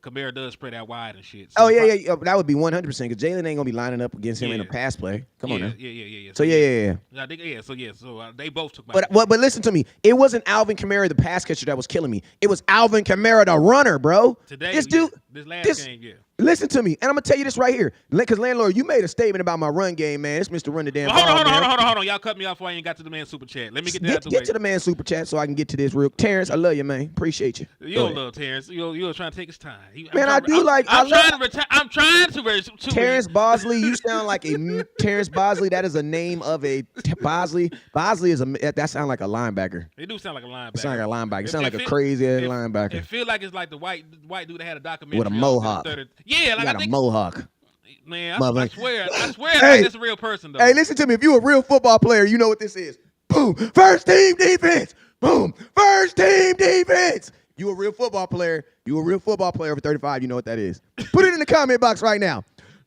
S2: Kamara does spread out wide and shit. So
S6: yeah. That would be 100% because Jalen ain't gonna be lining up against him in a pass play. Come on now.
S2: Yeah.
S6: So yeah.
S2: I think So they both took my.
S6: But listen to me. It wasn't Alvin Kamara, the pass catcher, that was killing me. It was Alvin Kamara, the runner, bro.
S2: Today,
S6: this dude,
S2: this last game, yeah.
S6: Listen to me, and I'm gonna tell you this right here, because landlord, you made a statement about my run game, man. It's Mr. Run the damn ball.
S2: Hold on. Y'all cut me off before I ain't got to the man super chat. Let me get that out the way.
S6: Get to the man super chat so I can get to this real. Terrence, I love you, man. Appreciate you.
S2: You don't love Terrence. You're trying to take his time.
S6: I'm
S2: trying to.
S6: Terrence Bosley. You sound like a Terrence Bosley. That is a name of a Bosley. Bosley is that sound like a linebacker.
S2: It do sound like a linebacker.
S6: It sound like a linebacker. It sound like a crazy ass linebacker.
S2: It feel like it's like the white dude that had a documentary
S6: with a mohawk.
S2: Yeah, like
S6: I think a mohawk.
S2: Man, I swear,
S6: hey,
S2: that's a real person though.
S6: Hey, listen to me. If you a real football player, you know what this is. Boom, first team defense. Boom, first team defense. You a real football player. You a real football player over 35. You know what that is. Put it in the comment box right now.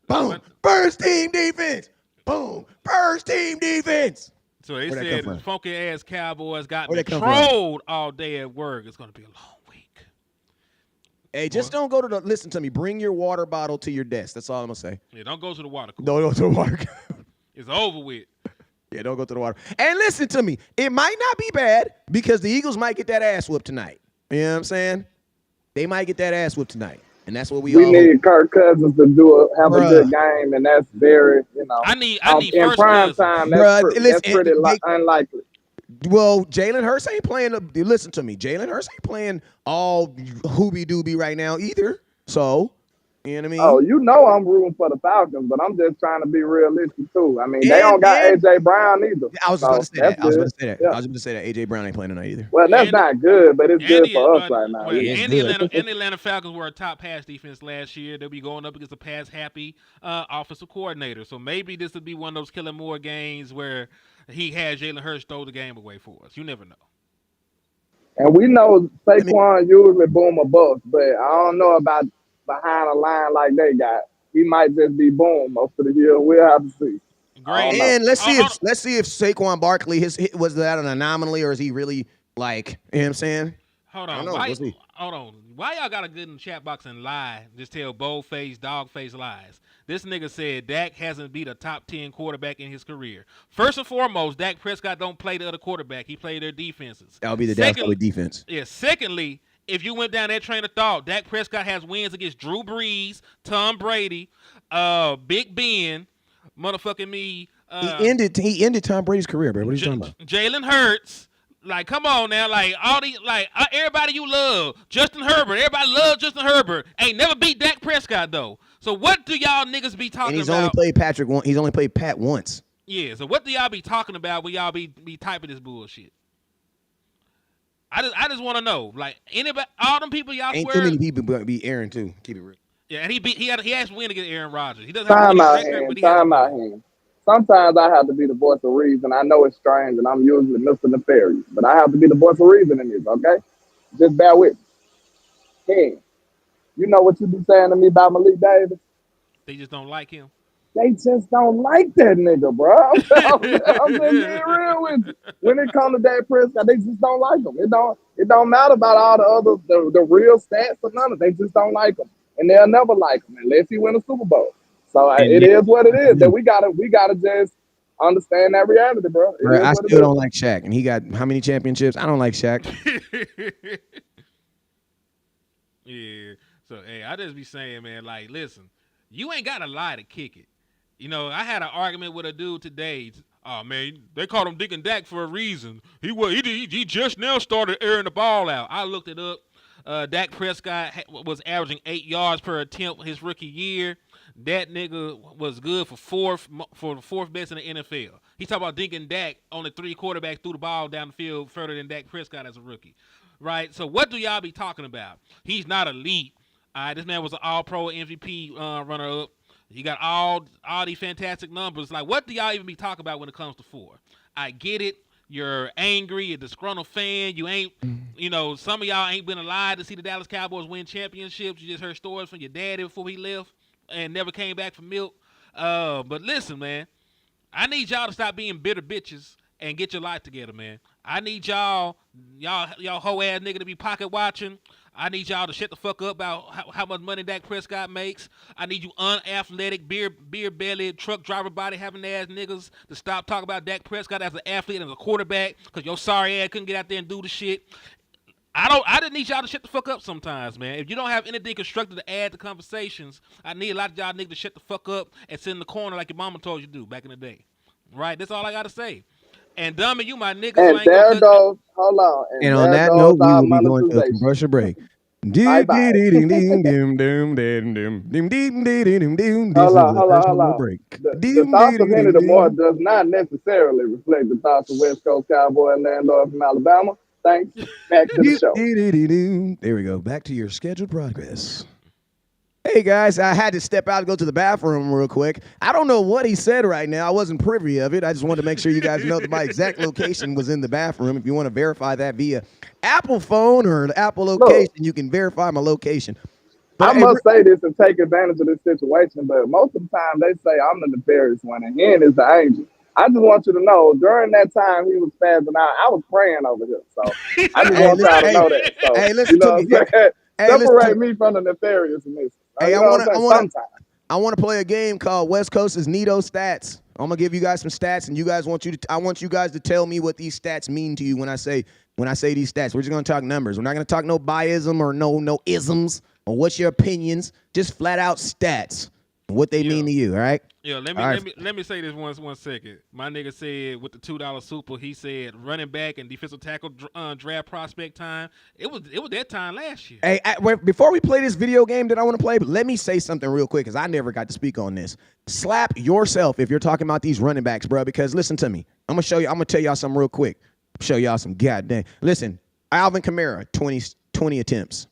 S6: Boom, first team defense. Boom, first team defense.
S2: So they said funky ass Cowboys got me trolled all day at work. It's gonna be a long week.
S6: Hey, just don't go to the. Listen to me. Bring your water bottle to your desk. That's all I'm gonna say.
S2: Yeah, don't go to the water cooler.
S6: Don't go to the water cooler.
S2: It's over with.
S6: Yeah, don't go to the water. And listen to me. It might not be bad because the Eagles might get that ass whooped tonight. You know what I'm saying? They might get that ass whooped tonight, and that's what we all
S7: need Kirk Cousins to have a good game, and that's very,
S2: I need
S7: in
S2: first
S7: prime time. That's pretty unlikely.
S6: Well, Jalen Hurts ain't playing. Listen to me. Jalen Hurts ain't playing all hoobie-doobie right now either. So, you know what I mean?
S7: Oh, you know I'm rooting for the Falcons, but I'm just trying to be realistic too. I mean, they don't got A.J. Brown either.
S6: I was going to say that. I was going to say that. A.J. Brown ain't playing tonight either.
S7: Well, that's not good, but it's good for us right now.
S2: And the Atlanta Falcons were a top pass defense last year. They'll be going up against a pass-happy offensive coordinator. So maybe this would be one of those Kellen Moore games where he had Jalen Hurts throw the game away for us. You never know.
S7: And we know Saquon usually boom or bust, but I don't know about behind a line like they got. He might just be boom most of the year. We'll have to see.
S2: Great.
S6: And let's see if Saquon Barkley was that an anomaly or is he really like, you know what I'm saying?
S2: Hold on. Hold on. Why y'all gotta get in the chat box and lie? Just tell bold-faced, dog-faced lies. This nigga said Dak hasn't beat a top 10 quarterback in his career. First and foremost, Dak Prescott don't play the other quarterback. He played their defenses.
S6: That'll be the Dallas Cowboys defense.
S2: Yeah. Secondly, if you went down that train of thought, Dak Prescott has wins against Drew Brees, Tom Brady, Big Ben, motherfucking me.
S6: He ended Tom Brady's career, bro. What are you talking about?
S2: Jalen Hurts. Like, come on now. Like, all these, everybody you love. Justin Herbert. Everybody loves Justin Herbert. Ain't never beat Dak Prescott, though. So what do y'all niggas be talking about?
S6: And he's only played Patrick once. He's only played Pat once.
S2: Yeah, so what do y'all be talking about when y'all be typing this bullshit? I just want to know. Like, anybody, all them people y'all
S6: Ain't
S2: swear.
S6: too many people be Aaron, too. Keep it real.
S2: Yeah, and he has to win against Aaron Rodgers. He doesn't
S7: have
S2: to win record,
S7: time out here. Sometimes I have to be the voice of reason. I know it's strange, and I'm usually Mr. Nefarious, but I have to be the voice of reason in this, okay? Just bear with me. Hey, you know what you be saying to me about Malik Davis?
S2: They just don't like him.
S7: They just don't like that nigga, bro. I'm just being real with you. When it comes to Dak Prescott, they just don't like him. It don't matter about all the other the real stats or none of it. They just don't like him, and they'll never like him unless he win a Super Bowl. So
S6: And
S7: it
S6: yeah,
S7: is what it is. That we gotta just understand that reality, bro. It
S6: bro,
S7: is
S6: I
S7: what it
S6: still
S7: is.
S6: don't like Shaq, and he got how many championships? I don't like Shaq.
S2: Yeah. So hey, I just be saying, man, like, listen, you ain't gotta lie to kick it. You know, I had an argument with a dude today. Oh man, they called him Dick and Dak for a reason. He just now started airing the ball out. I looked it up. Dak Prescott was averaging 8 yards per attempt his rookie year. That nigga was good for the fourth best in the NFL. He talking about Dick and Dak, only 3 quarterbacks threw the ball down the field further than Dak Prescott as a rookie. Right? So what do y'all be talking about? He's not elite. All right, this man was an all-pro MVP runner-up. He got all these fantastic numbers. Like, what do y'all even be talking about when it comes to 4? I get it. You're angry. You're a disgruntled fan. You ain't, some of y'all ain't been alive to see the Dallas Cowboys win championships. You just heard stories from your daddy before he left and never came back for milk. But listen, man, I need y'all to stop being bitter bitches and get your life together, man. I need y'all hoe ass nigga to be pocket watching. I need y'all to shut the fuck up about how much money Dak Prescott makes. I need you unathletic, beer belly, truck driver body having ass niggas to stop talking about Dak Prescott as an athlete and as a quarterback because your sorry ass couldn't get out there and do the shit. I just need y'all to shut the fuck up sometimes, man. If you don't have anything constructive to add to conversations, I need a lot of y'all niggas to shut the fuck up and sit in the corner like your mama told you to do back in the day. Right? That's all I gotta say. And Dummy, you my nigga, so
S7: And
S2: I ain't
S7: there
S2: gonna cut.
S7: goes, hold on.
S6: And
S7: And
S6: on
S7: there
S6: that
S7: goes
S6: note, we
S7: our
S6: will be going to a
S7: monetization.
S6: commercial break.
S7: Bye bye.
S6: This
S7: Hold
S6: is
S7: on,
S6: the
S7: hold on,
S6: first
S7: hold
S6: commercial
S7: on.
S6: break.
S7: The thoughts of Henry the Moore does not necessarily reflect the thoughts of West Coast Cowboy and landlord from Alabama. Thanks. Back to the show.
S6: There we go. Back to your scheduled progress. Hey guys, I had to step out and go to the bathroom real quick. I don't know what he said right now. I wasn't privy of it. I just wanted to make sure you guys know that my exact location was in the bathroom. If you want to verify that via Apple phone or the Apple location, you can verify my location. But
S7: I must say this and take advantage of this situation, but most of the time they say I'm the nefarious one and Hen is the angel. I just want you to know during that time he was spazzing out, I was praying over here. So I just
S6: hey,
S7: want
S6: listen,
S7: y'all to know that. So
S6: hey,
S7: you
S6: listen to
S7: know
S6: me.
S7: what I'm saying?
S6: Hey, listen to
S7: Separate
S6: me.
S7: me from the nefarious in this.
S6: Hey,
S7: You know what I'm saying? Sometimes.
S6: I want to play a game called West Coast's Neato Stats. I'm gonna give you guys some stats, and I want you guys to tell me what these stats mean to you when I say these stats. We're just gonna talk numbers. We're not gonna talk no biasm or no isms or what's your opinions. Just flat out stats, what they mean to you. All right.
S2: Yeah, let me say this one second. My nigga said with the $2 super, he said running back and defensive tackle draft prospect time. It was that time last year.
S6: Hey, before we play this video game that I want to play, let me say something real quick because I never got to speak on this. Slap yourself if you're talking about these running backs, bro. Because listen to me, I'm gonna tell y'all something real quick. Show y'all some goddamn. Listen, Alvin Kamara, 20 attempts.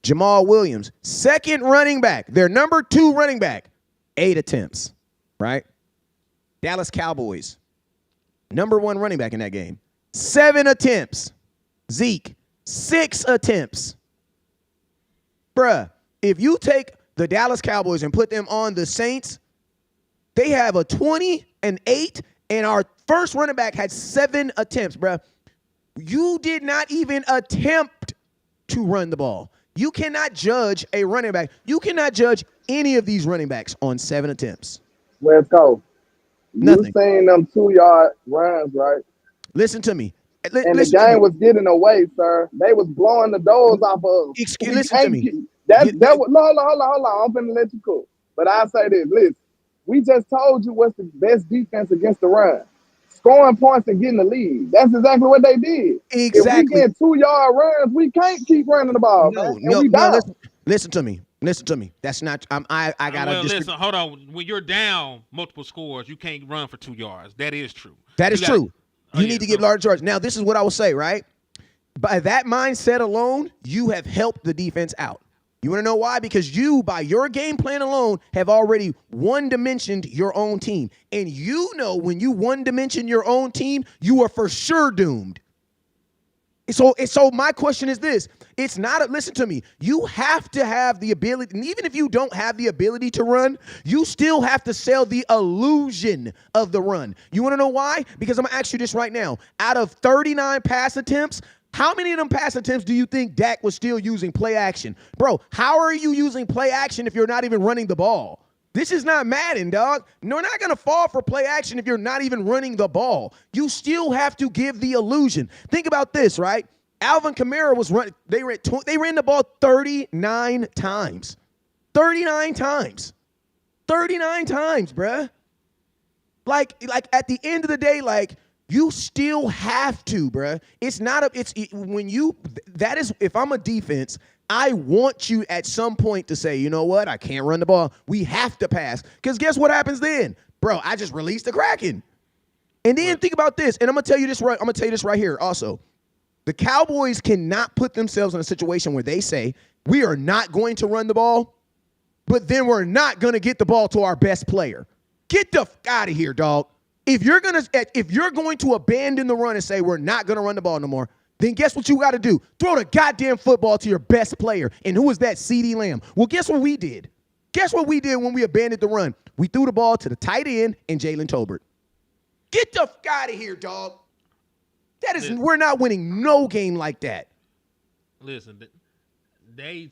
S6: Jamal Williams, second running back, their number 2 running back. 8 attempts, right? Dallas Cowboys, number 1 running back in that game. 7 attempts. Zeke, 6 attempts. Bruh, if you take the Dallas Cowboys and put them on the Saints, they have a 20-8, and our first running back had 7 attempts, bruh. You did not even attempt to run the ball. You cannot judge a running back. You cannot judge any of these running backs on 7 attempts.
S7: West Coast.
S6: Nothing.
S7: You seen them 2-yard runs, right?
S6: Listen to me.
S7: And the game was getting away, sir. They was blowing the doors off of us.
S6: Listen to me.
S7: Hold on. I'm finna let you cook. But I say this, listen. We just told you what's the best defense against the run. Scoring points and getting the lead. That's exactly what they did.
S6: Exactly.
S7: If we get 2-yard runs, we can't keep running the ball, man.
S6: No. Listen to me. That's not. I gotta.
S2: Listen. Hold on. When you're down multiple scores, you can't run for 2 yards. That is true.
S6: That is true. You need to get large yards. Now, this is what I will say, right? By that mindset alone, you have helped the defense out. You want to know why? Because you, by your game plan alone, have already one-dimensioned your own team. And you know when you one-dimension your own team, you are for sure doomed. So my question is this. It's not listen to me. You have to have the ability, and even if you don't have the ability to run, you still have to sell the illusion of the run. You want to know why? Because I'm going to ask you this right now. Out of 39 pass attempts, how many of them pass attempts do you think Dak was still using play action? Bro, how are you using play action if you're not even running the ball? This is not Madden, dog. You're not going to fall for play action if you're not even running the ball. You still have to give the illusion. Think about this, right? Alvin Kamara was running. They ran the ball 39 times. 39 times. 39 times, bruh. Like at the end of the day, like, you still have to, bruh. It's not if I'm a defense, I want you at some point to say, you know what? I can't run the ball. We have to pass. Because guess what happens then? Bro, I just released the Kraken. And then think about this, and I'm gonna tell you this right here also. The Cowboys cannot put themselves in a situation where they say, we are not going to run the ball, but then we're not gonna get the ball to our best player. Get the f out of here, dog. If you're going to abandon the run and say we're not gonna run the ball no more, then guess what you got to do? Throw the goddamn football to your best player. And who was that? CeeDee Lamb. Well, guess what we did? Guess what we did when we abandoned the run? We threw the ball to the tight end and Jalen Tolbert. Get the f out of here, dog. We're not winning no game like that.
S2: Listen, they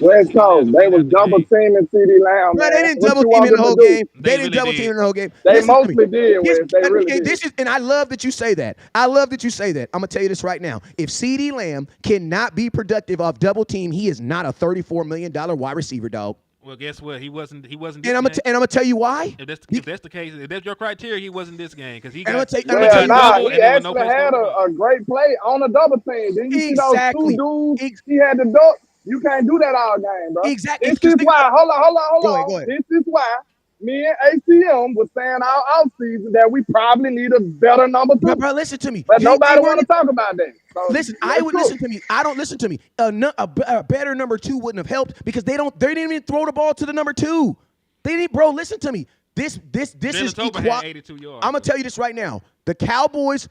S7: West Coast, they was double teaming CeeDee Lamb.
S6: No, they didn't double team in the whole game. They didn't double team in the whole game.
S7: They mostly did, Wes. They really did.
S6: And I love that you say that. I'm going to tell you this right now. If CeeDee Lamb cannot be productive off double team, he is not a $34 million wide receiver, dog.
S2: Well, guess what? He wasn't.
S6: And I'm gonna tell you why.
S2: If that's the case, if that's your criteria, he wasn't this game because he
S7: he
S2: got
S7: actually had a great play on a double team. Didn't you see those two dudes? He had the duck. You can't do that all game, bro.
S6: Exactly.
S7: This is why. Hold on.
S6: Go ahead.
S7: This is why me and ACM was saying all offseason that we probably need a better number two.
S6: Bro, listen to me.
S7: But nobody want to talk about that. So
S6: listen, listen to me. I don't listen to me. A better number two wouldn't have helped because they didn't even throw the ball to the number two. They didn't, bro. Listen to me. This is
S2: had 82 yards.
S6: I'm gonna tell you this right now. The Cowboys,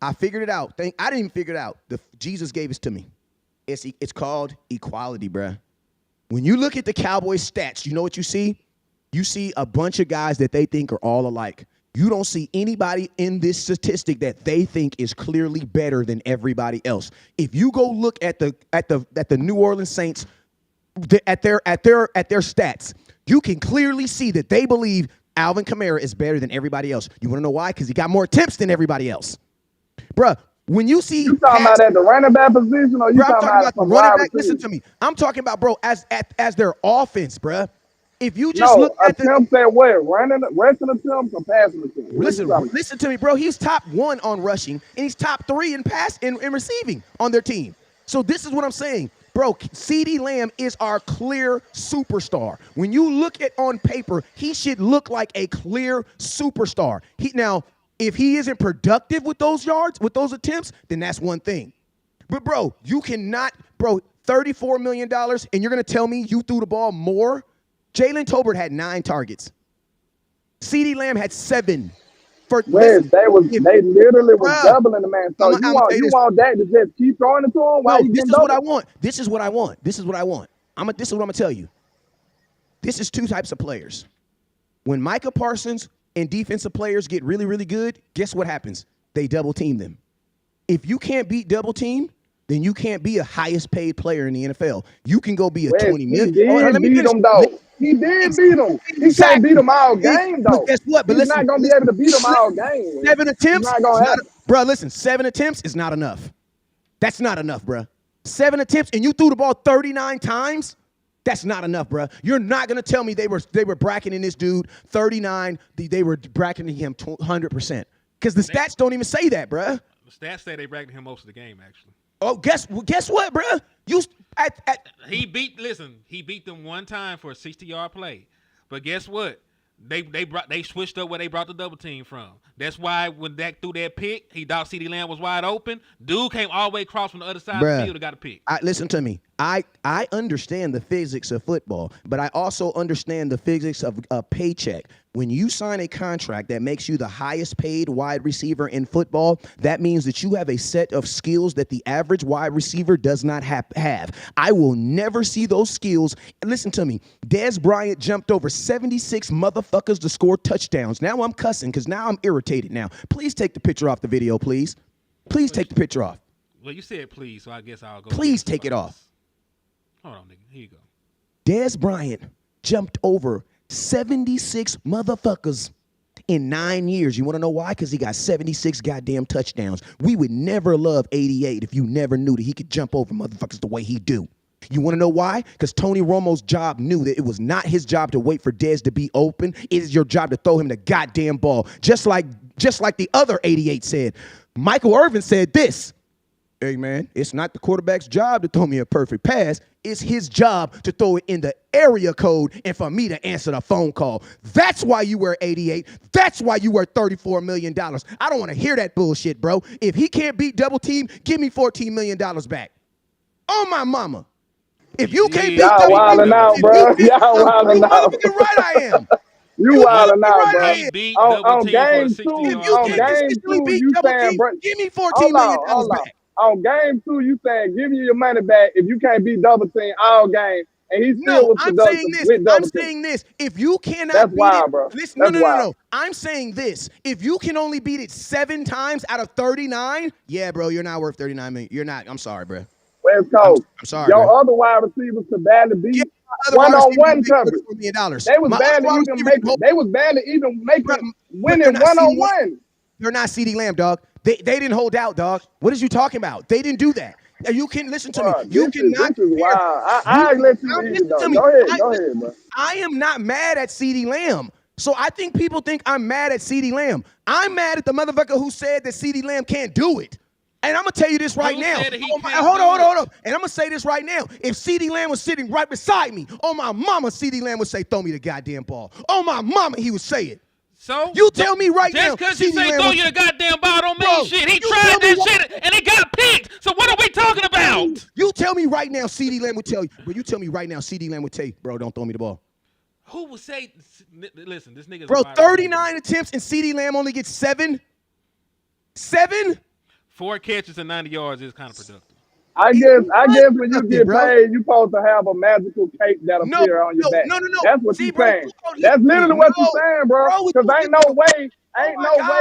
S6: I figured it out. I didn't even figure it out. Jesus gave it to me. It's called equality, bruh. When you look at the Cowboys stats, you know what you see? You see a bunch of guys that they think are all alike. You don't see anybody in this statistic that they think is clearly better than everybody else. If you go look at the New Orleans Saints at their stats, you can clearly see that they believe Alvin Kamara is better than everybody else. You want to know why? Because he got more attempts than everybody else. Bruh, when you see
S7: you talking about at the running back position or you talking about
S6: the running back? Listen to me. I'm talking about, bro, as their offense, bruh. If you just look at
S7: attempts at what? Rushing attempts or passing attempts?
S6: Listen to me, bro. He's top 1 on rushing, and he's top 3 in pass in receiving on their team. So this is what I'm saying. Bro, CeeDee Lamb is our clear superstar. When you look at on paper, he should look like a clear superstar. Now, if he isn't productive with those yards, with those attempts, then that's one thing. But, bro, you cannot, $34 million, and you're going to tell me you threw the ball more? Jalen Tolbert had 9 targets. CeeDee Lamb had 7.
S7: They literally was doubling the man. So you want that to just keep throwing it to him?
S6: No, this is what I want. This is what I want. This is what I'm going to tell you. This is 2 types of players. When Micah Parsons and defensive players get really, really good, guess what happens? They double team them. If you can't beat double team, then you can't be a highest paid player in the NFL. You can go be a 20 million.
S7: He did beat him, though. He did beat him. He can't beat him all game, though.
S6: Guess what? But
S7: he's not going to be able to beat him all game.
S6: 7 attempts?
S7: Bro,
S6: listen, 7 attempts is not enough. That's not enough, bro. 7 attempts, and you threw the ball 39 times? That's not enough, bro. You're not going to tell me they were bracketing this dude 39. They were bracketing him 100%. Because the stats don't even say that, bro.
S2: The stats say they bracketed him most of the game, actually.
S6: Oh, guess what, bro?
S2: He beat them one time for a 60-yard play. But guess what? They switched up where they brought the double team from. That's why when Dak threw that pick, he thought CeeDee Lamb was wide open. Dude came all the way across from the other side of the field and got a pick.
S6: Listen to me. I understand the physics of football, but I also understand the physics of a paycheck. When you sign a contract that makes you the highest paid wide receiver in football, that means that you have a set of skills that the average wide receiver does not have. I will never see those skills. Listen to me. Dez Bryant jumped over 76 motherfuckers to score touchdowns. Now I'm cussing because now I'm irritated now. Please take the picture off the video, please. Please take the picture off.
S2: Well, you said please, so I guess I'll go.
S6: Please take it off.
S2: Hold on, nigga. Here you go.
S6: Dez Bryant jumped over 76 motherfuckers in 9 years. You want to know why? Because he got 76 goddamn touchdowns. We would never love 88 if you never knew that he could jump over motherfuckers the way he do. You want to know why? Because Tony Romo's job knew that it was not his job to wait for Dez to be open. It is your job to throw him the goddamn ball. Just like the other 88 said. Michael Irvin said this. Hey, man, it's not the quarterback's job to throw me a perfect pass. It's his job to throw it in the area code and for me to answer the phone call. That's why you were 88. That's why you were $34 million. I don't want to hear that bullshit, bro. If he can't beat double team, give me $14 million back. Oh, my mama. If you can't beat
S7: Y'all
S6: double
S7: wilding
S6: team,
S7: out, bro. Y'all wilding out.
S6: motherfucking right I am.
S7: You wilding out,
S6: right
S7: bro.
S6: I
S2: He
S6: am.
S2: beat
S7: On
S2: double team for a
S7: game
S2: 60
S7: two,
S6: If
S2: yard
S6: you
S7: on
S6: can't
S2: catch.
S7: game
S6: consistently
S7: two,
S6: beat
S7: you
S6: double
S7: saying,
S6: team,
S7: bro,
S6: give me $14
S7: hold
S6: million
S7: on.
S6: back.
S7: On game two, you saying give you your money back if you can't beat double team all game, and he still
S6: No,
S7: was
S6: I'm saying
S7: productive
S6: this.
S7: with
S6: I'm
S7: double team.
S6: saying this. If you cannot
S7: That's
S6: beat
S7: wild,
S6: it,
S7: bro.
S6: listen,
S7: That's
S6: no.
S7: wild.
S6: I'm saying this. If you can only beat it 7 times out of 39, yeah, bro, you're not worth 39 million. You're not. I'm sorry, bro.
S7: West
S6: I'm
S7: Coast.
S6: sorry,
S7: Your
S6: bro.
S7: other wide receivers could barely
S6: Yeah,
S7: beat
S6: my other wide receiver
S7: one-on-one
S6: make
S7: coverage.
S6: $34 million.
S7: They was
S6: My other
S7: barely
S6: wide
S7: even
S6: receivers,
S7: making. They was barely even
S6: bro,
S7: making
S6: but they're
S7: winning
S6: not CeeDee Lamb.
S7: one-on-one.
S6: They're not CeeDee Lamb, dog. They didn't hold out, dog. What is you talking about? They didn't do that. Now, you can listen to me.
S7: Bro,
S6: You
S7: this
S6: cannot
S7: is
S6: compare.
S7: wild. I let you
S6: Now,
S7: lead it
S6: listen
S7: though.
S6: to me.
S7: Go ahead, bro.
S6: I am not mad at CeeDee Lamb. So I think people think I'm mad at CeeDee Lamb. I'm mad at the motherfucker who said that CeeDee Lamb can't do it. And I'm going to tell you this right
S2: Who
S6: now.
S2: said that he
S6: Oh,
S2: can't
S6: hold
S2: do
S6: on.
S2: it?
S6: And I'm going to say this right now. If CeeDee Lamb was sitting right beside me, oh, my mama, CeeDee Lamb would say, throw me the goddamn ball. Oh, my mama, he would say it.
S2: So
S6: You tell me right now.
S2: just because you
S6: CeeDee
S2: say
S6: Lamb
S2: throw
S6: was-
S2: you the goddamn ball don't mean
S6: Bro,
S2: shit. He
S6: you
S2: tried
S6: tell me
S2: that
S6: what-
S2: shit and it got picked. So what are we talking about?
S6: You tell me right now, CeeDee Lamb would tell you. Bro, you tell me right now, CeeDee Lamb would tell you, bro, don't throw me the ball.
S2: Who would say? Listen, this nigga's
S6: Bro,
S2: a wide receiver.
S6: 39 attempts and CeeDee Lamb only gets 7? 7?
S2: 4 catches and 90 yards is kind of productive.
S7: I guess when you get
S6: bro.
S7: paid, you supposed to have a magical cape that
S6: No,
S7: appear on your back.
S6: no.
S7: That's what
S6: See,
S7: you
S6: bro,
S7: saying.
S6: you
S7: That's literally what you saying, bro.
S6: Bro,
S7: Because ain't no way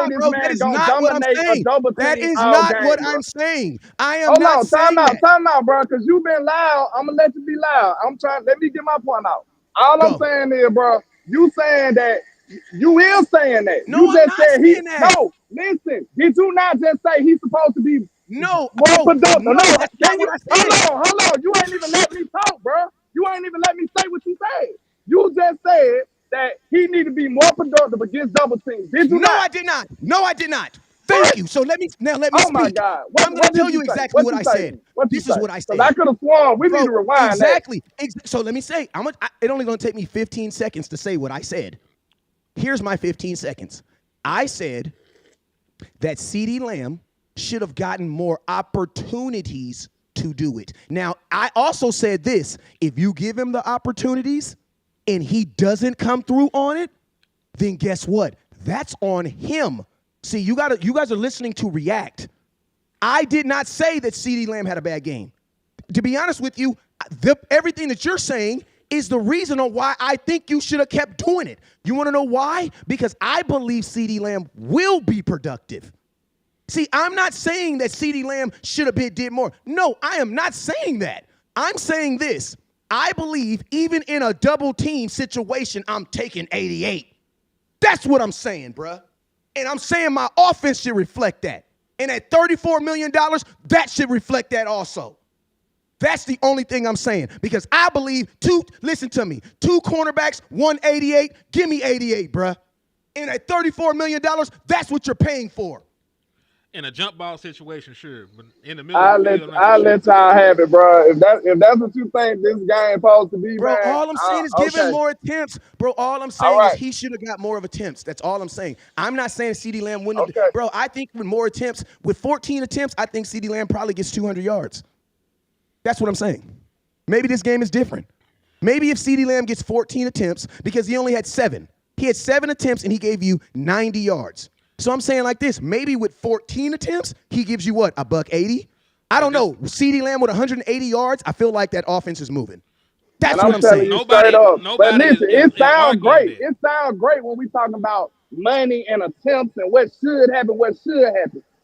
S7: this
S6: bro, that
S7: man
S6: is
S7: gonna
S6: not what I'm
S7: dominate a
S6: saying.
S7: double team
S6: That is
S7: all
S6: not
S7: game,
S6: what
S7: bro.
S6: I'm saying. I am
S7: Hold
S6: not
S7: on,
S6: saying that.
S7: time out, bro. Because you've been loud. I'm gonna let you be loud. Let me get my point out. All I'm
S6: Go.
S7: saying is, bro, you saying that you is saying that.
S6: No,
S7: you
S6: I'm
S7: just
S6: not
S7: said
S6: saying that.
S7: No, listen. Did you not just say he's supposed to be
S6: No,
S7: more
S6: bro,
S7: productive?
S6: no, that's not what I said.
S7: Hold on. You ain't even let me talk, bro. You ain't even let me say what you said. You just said that he need to be more productive against double teams. Did you
S6: No,
S7: not?
S6: I did not. No, I did not. Thank you. So let me
S7: Oh
S6: speak.
S7: my God!
S6: I'm going to tell you exactly what I said. This is what I said.
S7: I could have sworn we need to rewind
S6: exactly. So let me say, it only going to take me 15 seconds to say what I said. Here's my 15 seconds. I said that CeeDee Lamb should have gotten more opportunities to do it. Now, I also said this. If you give him the opportunities and he doesn't come through on it, then guess what? That's on him. See, you guys are listening to react. I did not say that CeeDee Lamb had a bad game. To be honest with you, everything that you're saying is the reason on why I think you should have kept doing it. You want to know why? Because I believe CeeDee Lamb will be productive. See, I'm not saying that CeeDee Lamb should have did more. No, I am not saying that. I'm saying this. I believe even in a double team situation, I'm taking 88. That's what I'm saying, bruh. And I'm saying my offense should reflect that. And at $34 million, that should reflect that also. That's the only thing I'm saying. Because I believe listen to me, 2 cornerbacks, 188, give me 88, bruh. And at $34 million, that's what you're paying for.
S2: In a jump ball situation, sure. But in the middle
S7: I'll
S2: of the
S7: let
S2: field, I'm not sure.
S7: y'all have it, bro. If that's what you think this game supposed to be,
S6: Bro,
S7: man.
S6: all I'm saying is give him more attempts. Bro, all I'm saying is he should have got more of attempts. That's all I'm saying. I'm not saying CeeDee Lamb wouldn't have. Bro, I think with more attempts, with 14 attempts, I think CeeDee Lamb probably gets 200 yards. That's what I'm saying. Maybe this game is different. Maybe if CeeDee Lamb gets 14 attempts because he only had 7. He had 7 attempts and he gave you 90 yards. So I'm saying like this, maybe with 14 attempts, he gives you what, a $180? I don't know. CeeDee Lamb with 180 yards, I feel like that offense is moving. That's what I'm saying.
S2: Nobody,
S7: but listen, it sounds great.
S2: It.
S7: It sounds great when we talking about money and attempts and what should happen,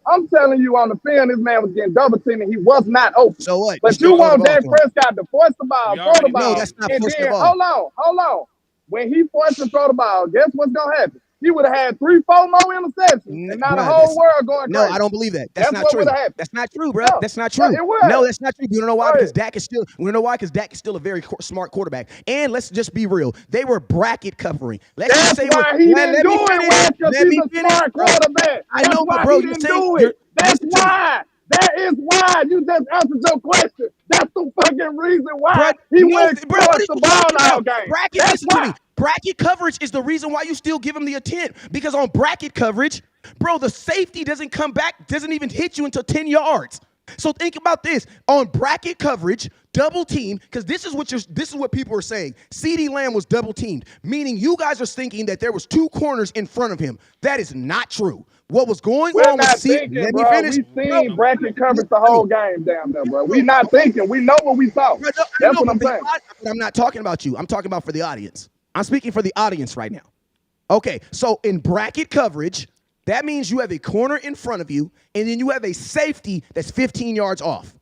S7: I'm telling you on the field, this man was getting double teamed and he was not open.
S6: So what?
S7: But you want Dak Prescott to force the ball, throw the ball.
S6: No, that's not
S7: and
S6: force
S7: then,
S6: the ball.
S7: hold on. When he forced to throw the ball, guess what's going to happen? He would have had 3-4 more interceptions, and now the whole world going crazy.
S6: No, I don't believe that. That's not true. That's not true, bro.
S7: No,
S6: That's not true.
S7: it would.
S6: No, that's not true. You don't know why? Because Dak is still. You know why? Because Dak is still a very smart quarterback. And let's just be real. They were bracket covering.
S7: That's why he didn't do it. Because he's a smart quarterback.
S6: I know, but bro, you
S7: do it. That's why. That is why you just answered your question. That's the fucking reason why he went across the ball all game.
S6: Bracket, listen to me. Bracket coverage is the reason why you still give him the attempt. Because on bracket coverage, bro, the safety doesn't come back, doesn't even hit you until 10 yards. So think about this. On bracket coverage, double team, because this is what people are saying. CeeDee Lamb was double teamed, meaning you guys are thinking that there was 2 corners in front of him. That is not true. What was going on with CeeDee? Let me finish.
S7: We seen bracket coverage the whole game down there, bro. We not thinking. We know what we saw. That's what I'm saying.
S6: I'm not talking about you. I'm talking about for the audience. I'm speaking for the audience right now. Okay, so in bracket coverage, that means you have a corner in front of you, and then you have a safety that's 15 yards off.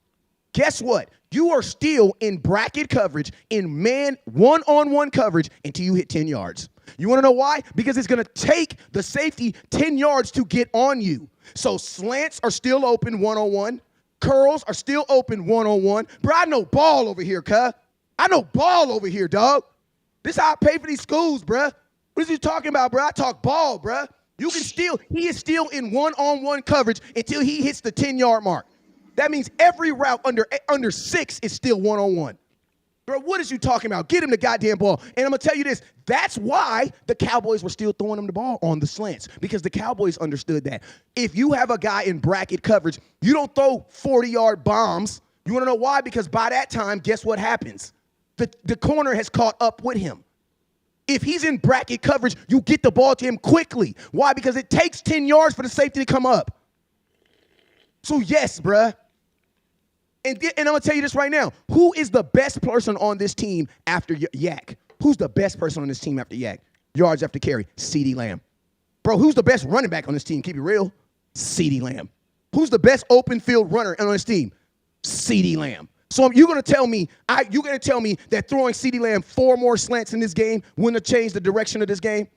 S6: Guess what? You are still in bracket coverage, in man one-on-one coverage until you hit 10 yards. You want to know why? Because it's going to take the safety 10 yards to get on you. So slants are still open one-on-one. Curls are still open one-on-one. Bro, I know ball over here, cuz. I know ball over here, dog. This is how I pay for these schools, bruh. What is you talking about, bruh? I talk ball, bruh. He is still in one-on-one coverage until he hits the 10-yard mark. That means every route under 6 is still one-on-one. Bro, what is you talking about? Get him the goddamn ball. And I'm going to tell you this. That's why the Cowboys were still throwing him the ball on the slants, because the Cowboys understood that. If you have a guy in bracket coverage, you don't throw 40-yard bombs. You want to know why? Because by that time, guess what happens? The corner has caught up with him. If he's in bracket coverage, you get the ball to him quickly. Why? Because it takes 10 yards for the safety to come up. So, yes, bruh. And I'm going to tell you this right now. Who is the best person on this team after Yak? Who's the best person on this team after Yak? Yards after carry, CeeDee Lamb. Bro, who's the best running back on this team? Keep it real. CeeDee Lamb. Who's the best open field runner on this team? CeeDee Lamb. So you're going to tell me that throwing CeeDee Lamb 4 more slants in this game wouldn't have changed the direction of this game?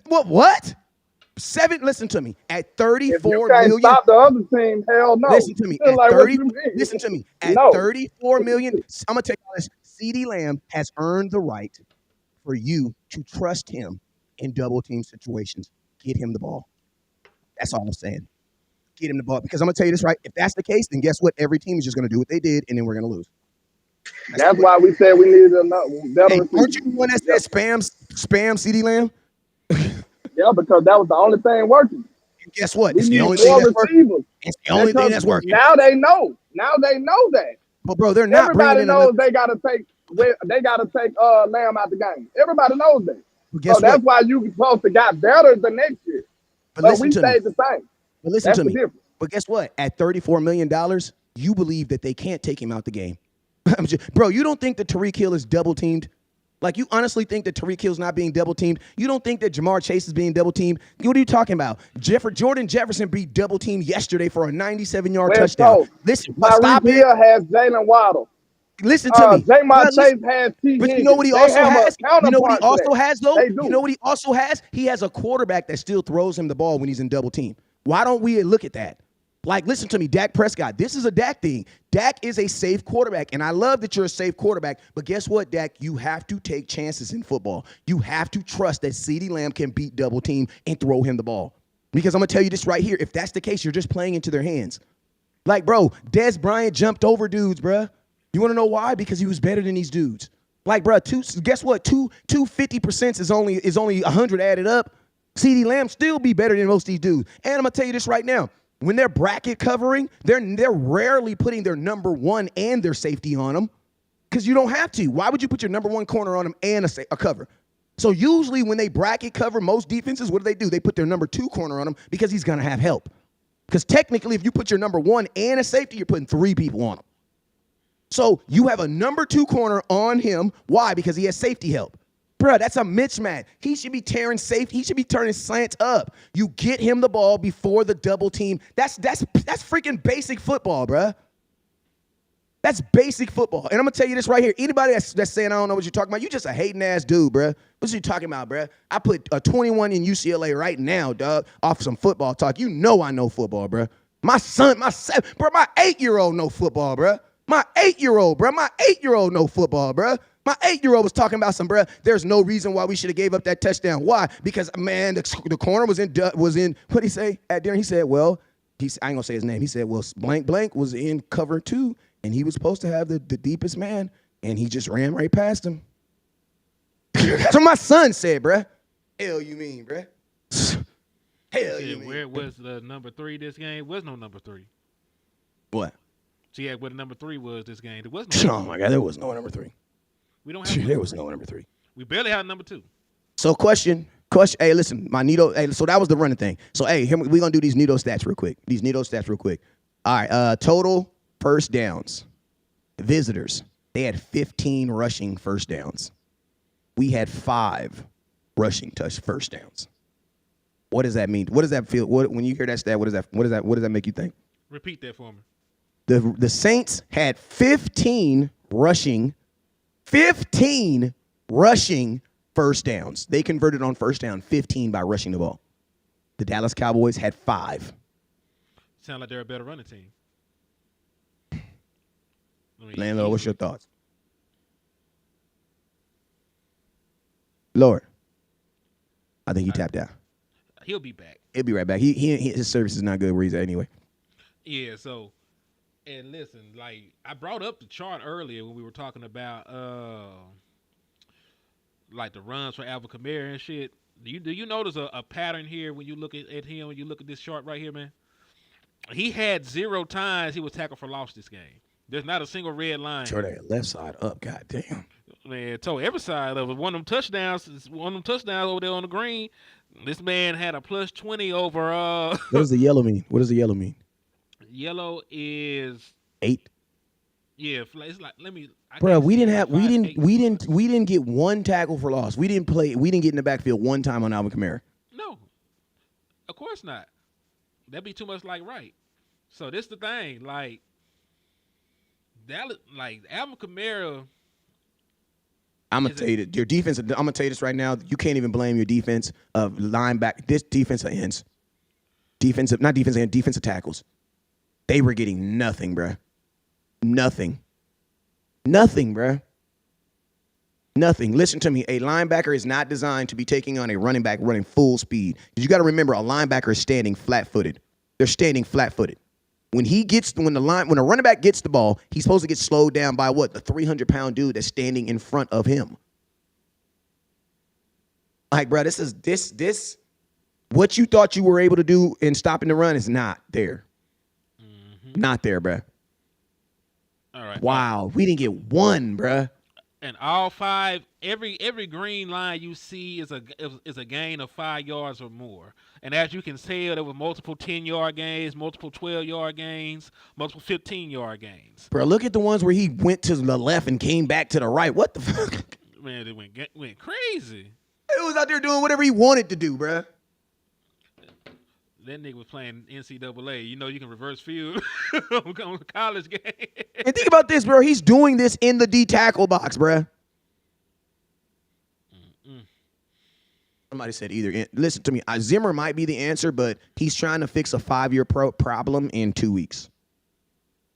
S6: What? 7, listen to me. At 34 million.
S7: Stop the other team, hell no.
S6: Listen to me. At
S7: like
S6: 30, listen to me. At
S7: no.
S6: 34 million, I'm going to tell you this. CeeDee Lamb has earned the right for you to trust him in double team situations. Get him the ball. That's all I'm saying. Get him the ball. Because I'm going to tell you this, right? If that's the case, then guess what? Every team is just going to do what they did, and then we're going to lose.
S7: That's why we said we needed a better receiver.
S6: Aren't you the one that said spam CeeDee Lamb?
S7: Yeah, because that was the only thing working.
S6: And guess what?
S7: We
S6: It's
S7: need
S6: the only
S7: more
S6: thing that's working.
S7: receivers.
S6: It's the only thing that's working.
S7: Now they know. that.
S6: But bro, they're not
S7: Everybody
S6: bringing in
S7: knows they gotta take Lamb out the game. Everybody knows that.
S6: Guess
S7: so that's
S6: what?
S7: why you supposed to got better the next year. But we stayed the same.
S6: But listen
S7: That's
S6: to
S7: the
S6: me.
S7: difference.
S6: But guess what? At $34 million, you believe that they can't take him out the game. Bro, you don't think that Tyreek Hill is double teamed? Like, you honestly think that Tyreek Hill's not being double teamed? You don't think that Jamar Chase is being double teamed? What are you talking about? Jordan Jefferson beat double teamed yesterday for a 97-yard touchdown. Listen,
S7: Tyreek Hill has Jalen Waddle.
S6: Listen to me.
S7: Jamar Chase has T.
S6: But you know what he also has? You know what he also has, though?
S7: They do.
S6: You know what he also has? He has a quarterback that still throws him the ball when he's in double team. Why don't we look at that? Like, listen to me, Dak Prescott. This is a Dak thing. Dak is a safe quarterback, and I love that you're a safe quarterback, but guess what, Dak? You have to take chances in football. You have to trust that CeeDee Lamb can beat double team and throw him the ball. Because I'm going to tell you this right here. If that's the case, you're just playing into their hands. Like, bro, Dez Bryant jumped over dudes, bro. You want to know why? Because he was better than these dudes. Like, bro, guess what? 250% is only 100 added up. CeeDee Lamb still be better than most of these dudes. And I'm going to tell you this right now. When they're bracket covering, they're rarely putting their number one and their safety on them because you don't have to. Why would you put your number one corner on them and a cover? So usually when they bracket cover, most defenses, what do? They put their number two corner on him because he's going to have help. Because technically, if you put your number one and a safety, you're putting three people on him. So you have a number two corner on him. Why? Because he has safety help. Bruh, that's a mismatch. He should be tearing safety. He should be turning slants up. You get him the ball before the double team. That's freaking basic football, bruh. That's basic football. And I'm going to tell you this right here. Anybody that's saying, I don't know what you're talking about, you just a hating-ass dude, bruh. What you talking about, bruh? I put a 21 in UCLA right now, dog, off some football talk. You know I know football, bruh. My 8-year-old know football, bruh. My 8-year-old know football, bruh. My 8-year-old was talking about some, bruh. There's no reason why we should have gave up that touchdown. Why? Because, man, the corner was in, what'd he say at dinner? He said, well, I ain't going to say his name. He said, well, blank was in cover 2, and he was supposed to have the deepest man, and he just ran right past him. That's what my son said, bruh. Hell you mean, bruh? Hell you mean.
S2: Where was the number 3 this game? Was no number 3.
S6: What?
S2: See, where the number 3 was this game. There was no.
S6: Oh, my God, there was no number 3.
S2: We don't have.
S6: There was no number 3.
S2: We barely had number 2.
S6: So question. Hey, listen, my Nito. Hey, so that was the running thing. So hey, here we're gonna do these Nito stats real quick. All right. Total first downs. Visitors. They had 15 rushing first downs. We had 5 rushing first downs. What does that mean? What does that feel? When you hear that stat, what does that make you think?
S2: Repeat that for me.
S6: The Saints had 15 rushing first downs. They converted on first down 15 by rushing the ball. The Dallas Cowboys had 5.
S2: Sound like they're a better running team.
S6: Landlord, what's your thoughts? Lord, I think he tapped out.
S2: He'll be back.
S6: He'll be right back. His service is not good where he's at anyway.
S2: Yeah, so, and listen, like, I brought up the chart earlier when we were talking about, like, the runs for Alvin Kamara and shit. Do you notice a pattern here when you look at him, when you look at this chart right here, man? He had 0 times he was tackled for loss this game. There's not a single red line.
S6: Sure, that left side up, goddamn.
S2: Man, told every side of it. One of them touchdowns over there on the green. This man had a plus 20 over.
S6: What does the yellow mean?
S2: Yellow is
S6: 8.
S2: Yeah, it's like
S6: Bro, we didn't get one tackle for loss. We didn't get in the backfield one time on Alvin Kamara.
S2: No, of course not. That'd be too much like right. So this the thing, like Alvin Kamara.
S6: I'm gonna tell you that your defense. I'm gonna tell you this right now. You can't even blame your defense of linebacker. This defensive ends, defensive tackles. They were getting nothing, bruh. Nothing, bruh. Nothing. Listen to me. A linebacker is not designed to be taking on a running back running full speed. Because you got to remember, a linebacker is standing flat-footed. They're standing flat-footed. When a running back gets the ball, he's supposed to get slowed down by what? The 300-pound dude that's standing in front of him. Like, bro, this. What you thought you were able to do in stopping the run is not there. Mm-hmm. Not there, bro.
S2: All right.
S6: Wow, we didn't get one, bruh.
S2: And all 5, every green line you see is a gain of 5 yards or more. And as you can tell, there were multiple 10-yard gains, multiple 12-yard gains, multiple 15-yard gains.
S6: Bro, look at the ones where he went to the left and came back to the right. What the fuck?
S2: Man, it went crazy.
S6: He was out there doing whatever he wanted to do, bruh.
S2: That nigga was playing NCAA. You know you can reverse field on a college game.
S6: And think about this, bro. He's doing this in the D tackle box, bro. Somebody said either. Listen to me. Zimmer might be the answer, but he's trying to fix a 5-year problem in 2 weeks.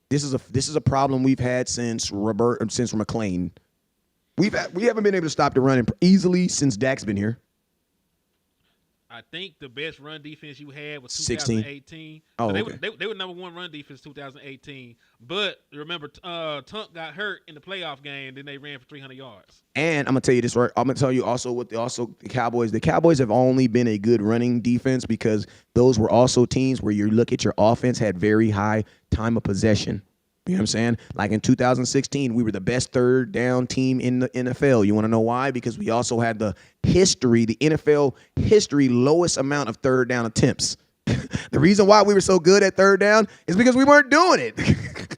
S6: This is a problem we've had since McClain. We haven't been able to stop the run easily since Dak's been here.
S2: I think the best run defense you had was
S6: 16.
S2: 2018.
S6: Oh,
S2: So they,
S6: okay.
S2: they were number one run defense 2018. But remember, Tunk got hurt in the playoff game. Then they ran for 300 yards.
S6: And I'm gonna tell you this, right? I'm gonna tell you also what the Cowboys. The Cowboys have only been a good running defense because those were also teams where you look at your offense had very high time of possession. You know what I'm saying? Like in 2016, we were the best third down team in the NFL. You want to know why? Because we also had the NFL history lowest amount of third down attempts. The reason why we were so good at third down is because we weren't doing it.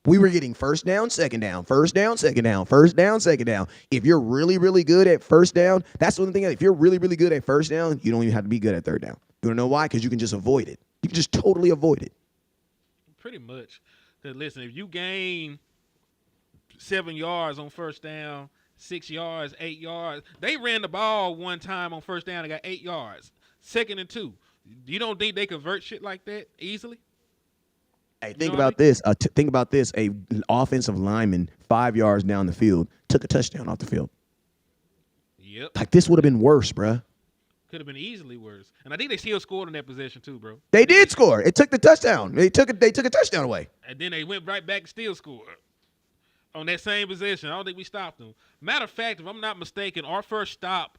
S6: We were getting first down, second down, first down, second down, first down, second down. If you're really, really good at first down, that's one thing. If you're really, really good at first down, you don't even have to be good at third down. You want to know why? Because you can just avoid it. You can just totally avoid it.
S2: Pretty much. Because listen, if you gain 7 yards on first down, 6 yards, 8 yards, they ran the ball one time on first down and got 8 yards. 2nd and 2. You don't think they convert shit like that easily?
S6: Hey, think about this. Think about this. A offensive lineman 5 yards down the field took a touchdown off the field.
S2: Yep.
S6: Like this would have been worse, bruh.
S2: Could have been easily worse. And I think they still scored in that possession too, bro.
S6: They did score. It took the touchdown. They took a touchdown away.
S2: And then they went right back and still scored on that same possession. I don't think we stopped them. Matter of fact, if I'm not mistaken, our first stop,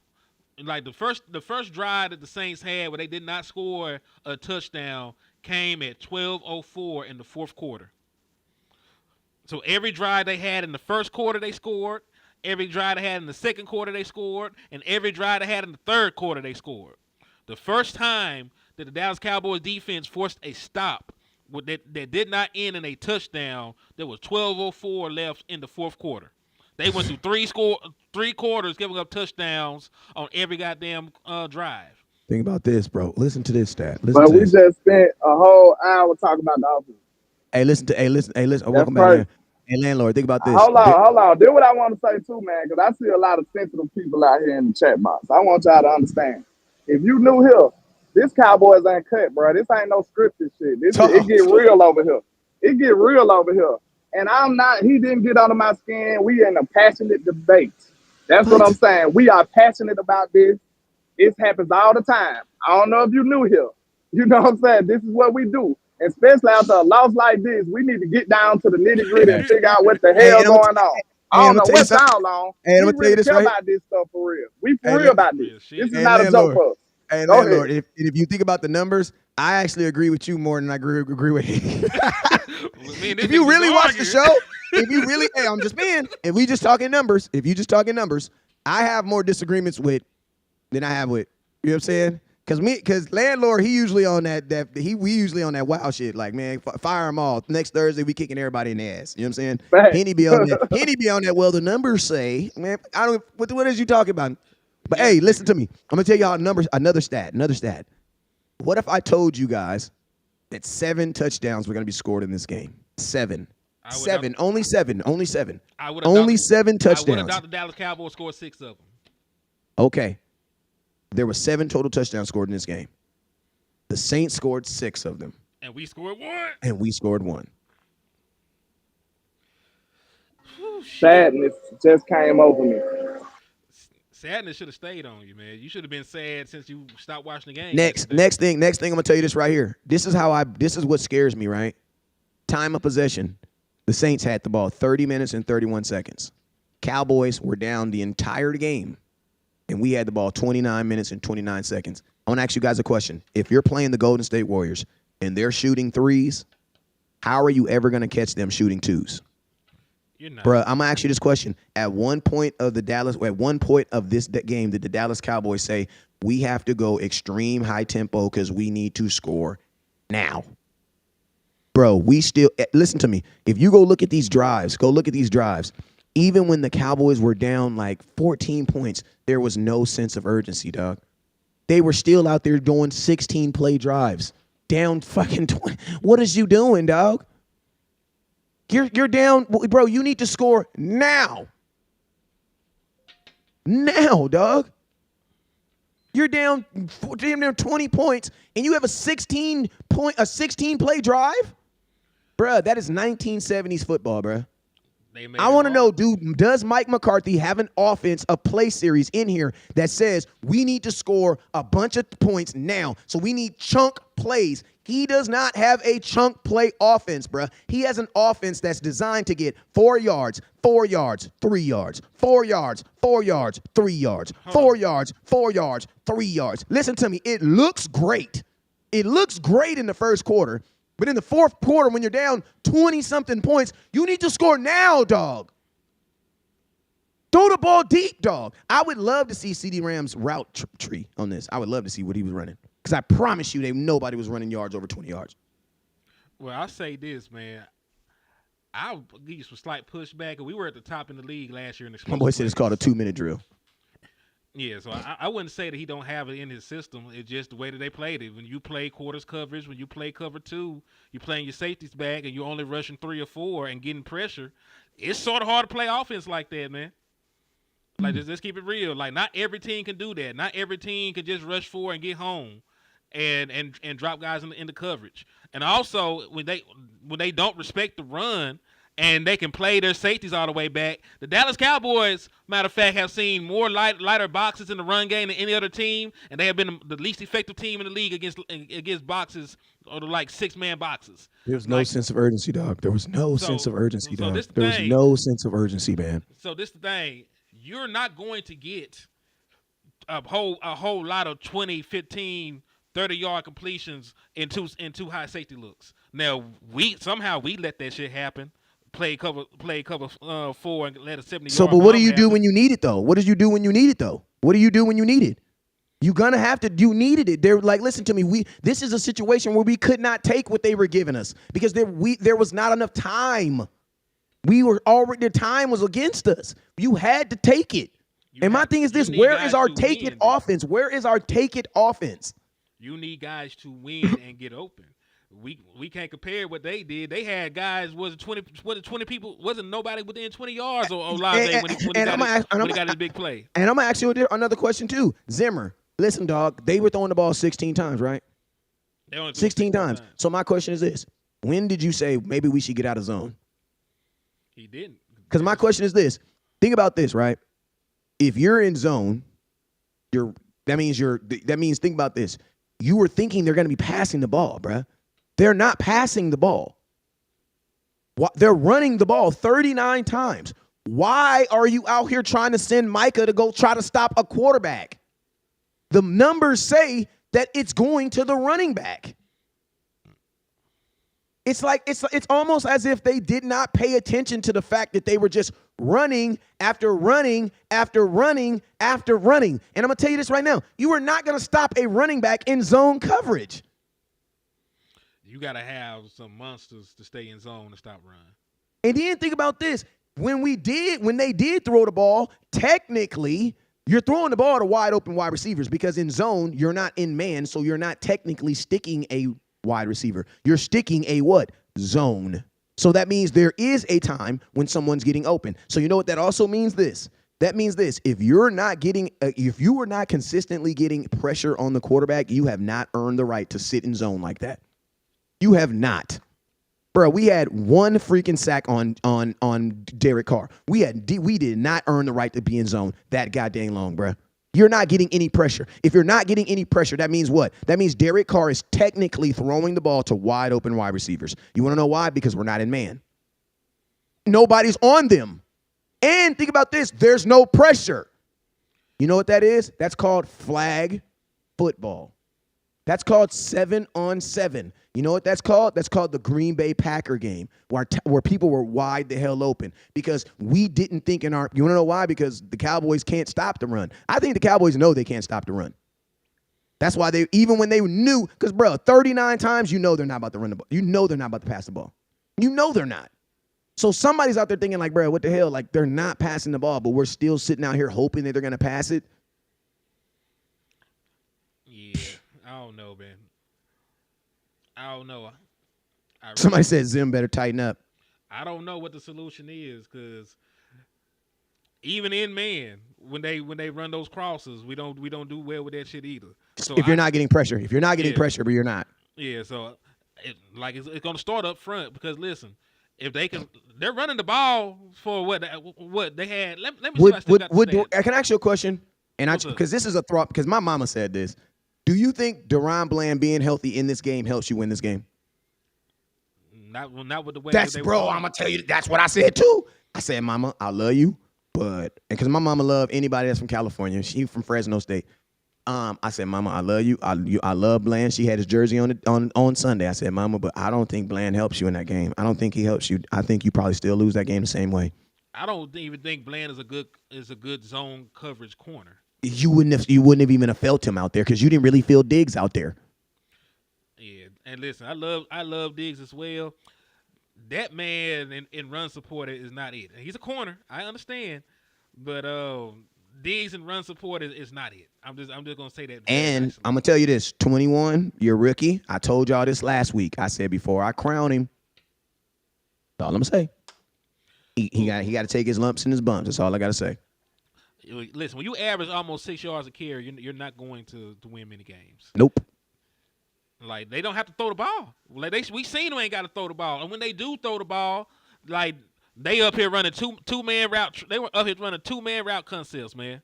S2: like the first drive that the Saints had where they did not score a touchdown, came at 12:04 in the fourth quarter. So every drive they had in the first quarter, they scored. Every drive they had in the second quarter, they scored. And every drive they had in the third quarter, they scored. The first time that the Dallas Cowboys defense forced a stop that did not end in a touchdown, there was 12:04 left in the fourth quarter. They went through three quarters giving up touchdowns on every goddamn drive.
S6: Think about this, bro. Listen to this stat.
S7: But we just spent a whole hour talking about the offense.
S6: Hey, listen. Welcome back, man. Hey, landlord, think about this.
S7: Hold on. This is what I want to say too, man, because I see a lot of sensitive people out here in the chat box. I want y'all to understand. If you new here, this Cowboys UnCut, bro. This ain't no scripted shit. It get real over here. It get real over here. And he didn't get under my skin. We in a passionate debate. That's what I'm saying. We are passionate about this. It happens all the time. I don't know if you new here. You know what I'm saying? This is what we do. Especially after a loss like this, we need to get down to the nitty gritty and figure out what the hell going on. I don't know what's down on.
S6: Hey,
S7: we really care about this stuff for real. We for real about this. This is not a joke for us.
S6: Hey, landlord, if you think about the numbers, I actually agree with you more than I agree with him. If you really watch the show, hey, I'm just being, if we just talking numbers, I have more disagreements with than I have with, you know what I'm saying? Because landlord, he usually on we usually on that wild shit. Like, man, fire them all. Next Thursday, we kicking everybody in the ass. You know what I'm saying?
S7: Right.
S6: Henny be on that. Well, the numbers say, man, what is you talking about? But hey, listen to me. I'm gonna tell y'all another stat. What if I told you guys that 7 touchdowns were gonna be scored in this game? 7. Only seven. Only 7 touchdowns.
S2: I would have thought the Dallas Cowboys scored 6 of them.
S6: Okay. There were 7 total touchdowns scored in this game. The Saints scored 6 of them.
S2: And we scored 1.
S6: And we scored 1.
S7: Sadness just came over me.
S2: Sadness should have stayed on you, man. You should have been sad since you stopped watching the game.
S6: Next thing, I'm gonna tell you this right here. This is what scares me, right? Time of possession. The Saints had the ball 30 minutes and 31 seconds. Cowboys were down the entire game. And we had the ball 29 minutes and 29 seconds. I want to ask you guys a question. If you're playing the Golden State Warriors and they're shooting 3s, how are you ever going to catch them shooting 2s?
S2: You're not.
S6: Bruh, I'm going to ask you this question. At one point of this game, did the Dallas Cowboys say, we have to go extreme high tempo because we need to score now? Bro, listen to me. If you go look at these drives, even when the Cowboys were down like 14 points, there was no sense of urgency, dog. They were still out there doing 16-play drives. Down fucking 20. What is you doing, dog? You're down, bro. You need to score now. Now, dog. You're down 20 points, and you have a 16-play drive? Bruh, that is 1970s football, bruh. I want to know, dude, does Mike McCarthy have an offense, a play series in here that says we need to score a bunch of points now, so we need chunk plays? He does not have a chunk play offense, bruh. He has an offense that's designed to get 4 yards, 4 yards, 3 yards, 4 yards, 4 yards, 3 yards, 4 yards, 4 yards, 3 yards. Listen to me. It looks great. It looks great in the first quarter. But in the fourth quarter, when you're down 20-something points, you need to score now, dog. Throw the ball deep, dog. I would love to see C.D. Ramb's route tree on this. I would love to see what he was running. Because I promise you, nobody was running yards over 20 yards.
S2: Well, I'll say this, man. I'll give you some slight pushback. We were at the top in the league last year in the
S6: My boy said it's called a 2-minute drill.
S2: Yeah, so I wouldn't say that he don't have it in his system. It's just the way that they played it. When you play quarters coverage, when you play cover 2, you're playing your safeties back and you're only rushing 3 or 4 and getting pressure. It's sort of hard to play offense like that, man. Like, just keep it real. Like, not every team can do that. Not every team can just rush 4 and get home and drop guys in the coverage. And also, when they don't respect the run and they can play their safeties all the way back, the Dallas Cowboys, matter of fact, have seen more lighter boxes in the run game than any other team, and they have been the least effective team in the league against boxes or like 6-man boxes.
S6: There was no sense of urgency, dog. There was no sense of urgency, dog. There was no sense of urgency, man.
S2: So this the thing. You're not going to get a whole lot of 20, 15, 30-yard completions in two high safety looks. Now, we let that shit happen. Play cover 4 and let a 70-yard.
S6: So, but what do you do when you need it, though? What did you do when you need it, though? What do you do when you need it? You're gonna have to. You needed it. They're like, listen to me. This is a situation where we could not take what they were giving us because there was not enough time. We were already. The time was against us. You had to take it. And my thing is this: where is our take it offense? Where is our take it offense?
S2: You need guys to win and get open. We can't compare what they did. They had guys, was it 20 people? Wasn't nobody within 20 yards on live day when he got his big play.
S6: And I'm going to ask you another question, too. Zimmer, listen, dog, they were throwing the ball 16 times, right? 16 times. So my question is this. When did you say maybe we should get out of zone?
S2: He didn't.
S6: Because my question is this. Think about this, right? If you're in zone, that means think about this. You were thinking they're going to be passing the ball, bruh. They're not passing the ball. They're running the ball 39 times. Why are you out here trying to send Micah to go try to stop a quarterback? The numbers say that it's going to the running back. It's like it's almost as if they did not pay attention to the fact that they were just running after running after running after running. And I'm going to tell you this right now. You are not going to stop a running back in zone coverage.
S2: You got to have some monsters to stay in zone and stop running.
S6: And then think about this. When they did throw the ball, technically, you're throwing the ball to wide open wide receivers because in zone, you're not in man, so you're not technically sticking a wide receiver. You're sticking a what? Zone. So that means there is a time when someone's getting open. So you know what that also means? That means this. If you are not consistently getting pressure on the quarterback, you have not earned the right to sit in zone like that. You have not. Bro, we had one freaking sack on Derek Carr. We did not earn the right to be in zone that goddamn long, bro. You're not getting any pressure. If you're not getting any pressure, that means what? That means Derek Carr is technically throwing the ball to wide open wide receivers. You want to know why? Because we're not in man. Nobody's on them. And think about this. There's no pressure. You know what that is? That's called flag football. That's called 7-on-7. You know what that's called? That's called the Green Bay Packer game, where people were wide the hell open because we didn't think you want to know why? Because the Cowboys can't stop the run. I think the Cowboys know they can't stop the run. That's why even when they knew, because, bro, 39 times, they're not about to run the ball. They're not about to pass the ball. They're not. So somebody's out there thinking like, bro, what the hell? Like, they're not passing the ball, but we're still sitting out here hoping that they're going to pass it.
S2: Yeah, I don't know, man. I don't know.
S6: Somebody said Zim better tighten up.
S2: I don't know what the solution is because even in man, when they run those crosses, we don't do well with that shit either. So
S6: if you're not getting pressure, pressure, but you're not.
S2: Yeah, so it's going to start up front because listen, if they can, they're running the ball for what they had. Let me see if I still got the stats.
S6: Can I ask you a question? And
S2: What's up?
S6: because this is a thought, because my mama said this. Do you think Deron Bland being healthy in this game helps you win this game?
S2: Not with the way
S6: That's
S2: they
S6: bro.
S2: were
S6: I'm gonna tell you. That's what I said too. I said, Mama, I love you, but because my mama love anybody that's from California. She from Fresno State. I said, Mama, I love you. I love Bland. She had his jersey on Sunday. I said, Mama, but I don't think Bland helps you in that game. I don't think he helps you. I think you probably still lose that game the same way.
S2: I don't even think Bland is a good zone coverage corner.
S6: You wouldn't have even have felt him out there because you didn't really feel Diggs out there.
S2: Yeah, and listen, I love Diggs as well. That man in run support is not it. He's a corner, I understand, but Diggs and run support is not it. I'm just gonna say that.
S6: And
S2: nicely.
S6: I'm gonna tell you this: 21, you're a rookie. I told y'all this last week. I said before I crown him. That's all I'm gonna say. He got to take his lumps and his bumps. That's all I gotta say.
S2: Listen, when you average almost 6 yards a carry, you're not going to win many games.
S6: Nope.
S2: Like, they don't have to throw the ball. Like, we seen them ain't got to throw the ball. And when they do throw the ball, like, they up here running two-man route. They were up here running two-man route concepts, man.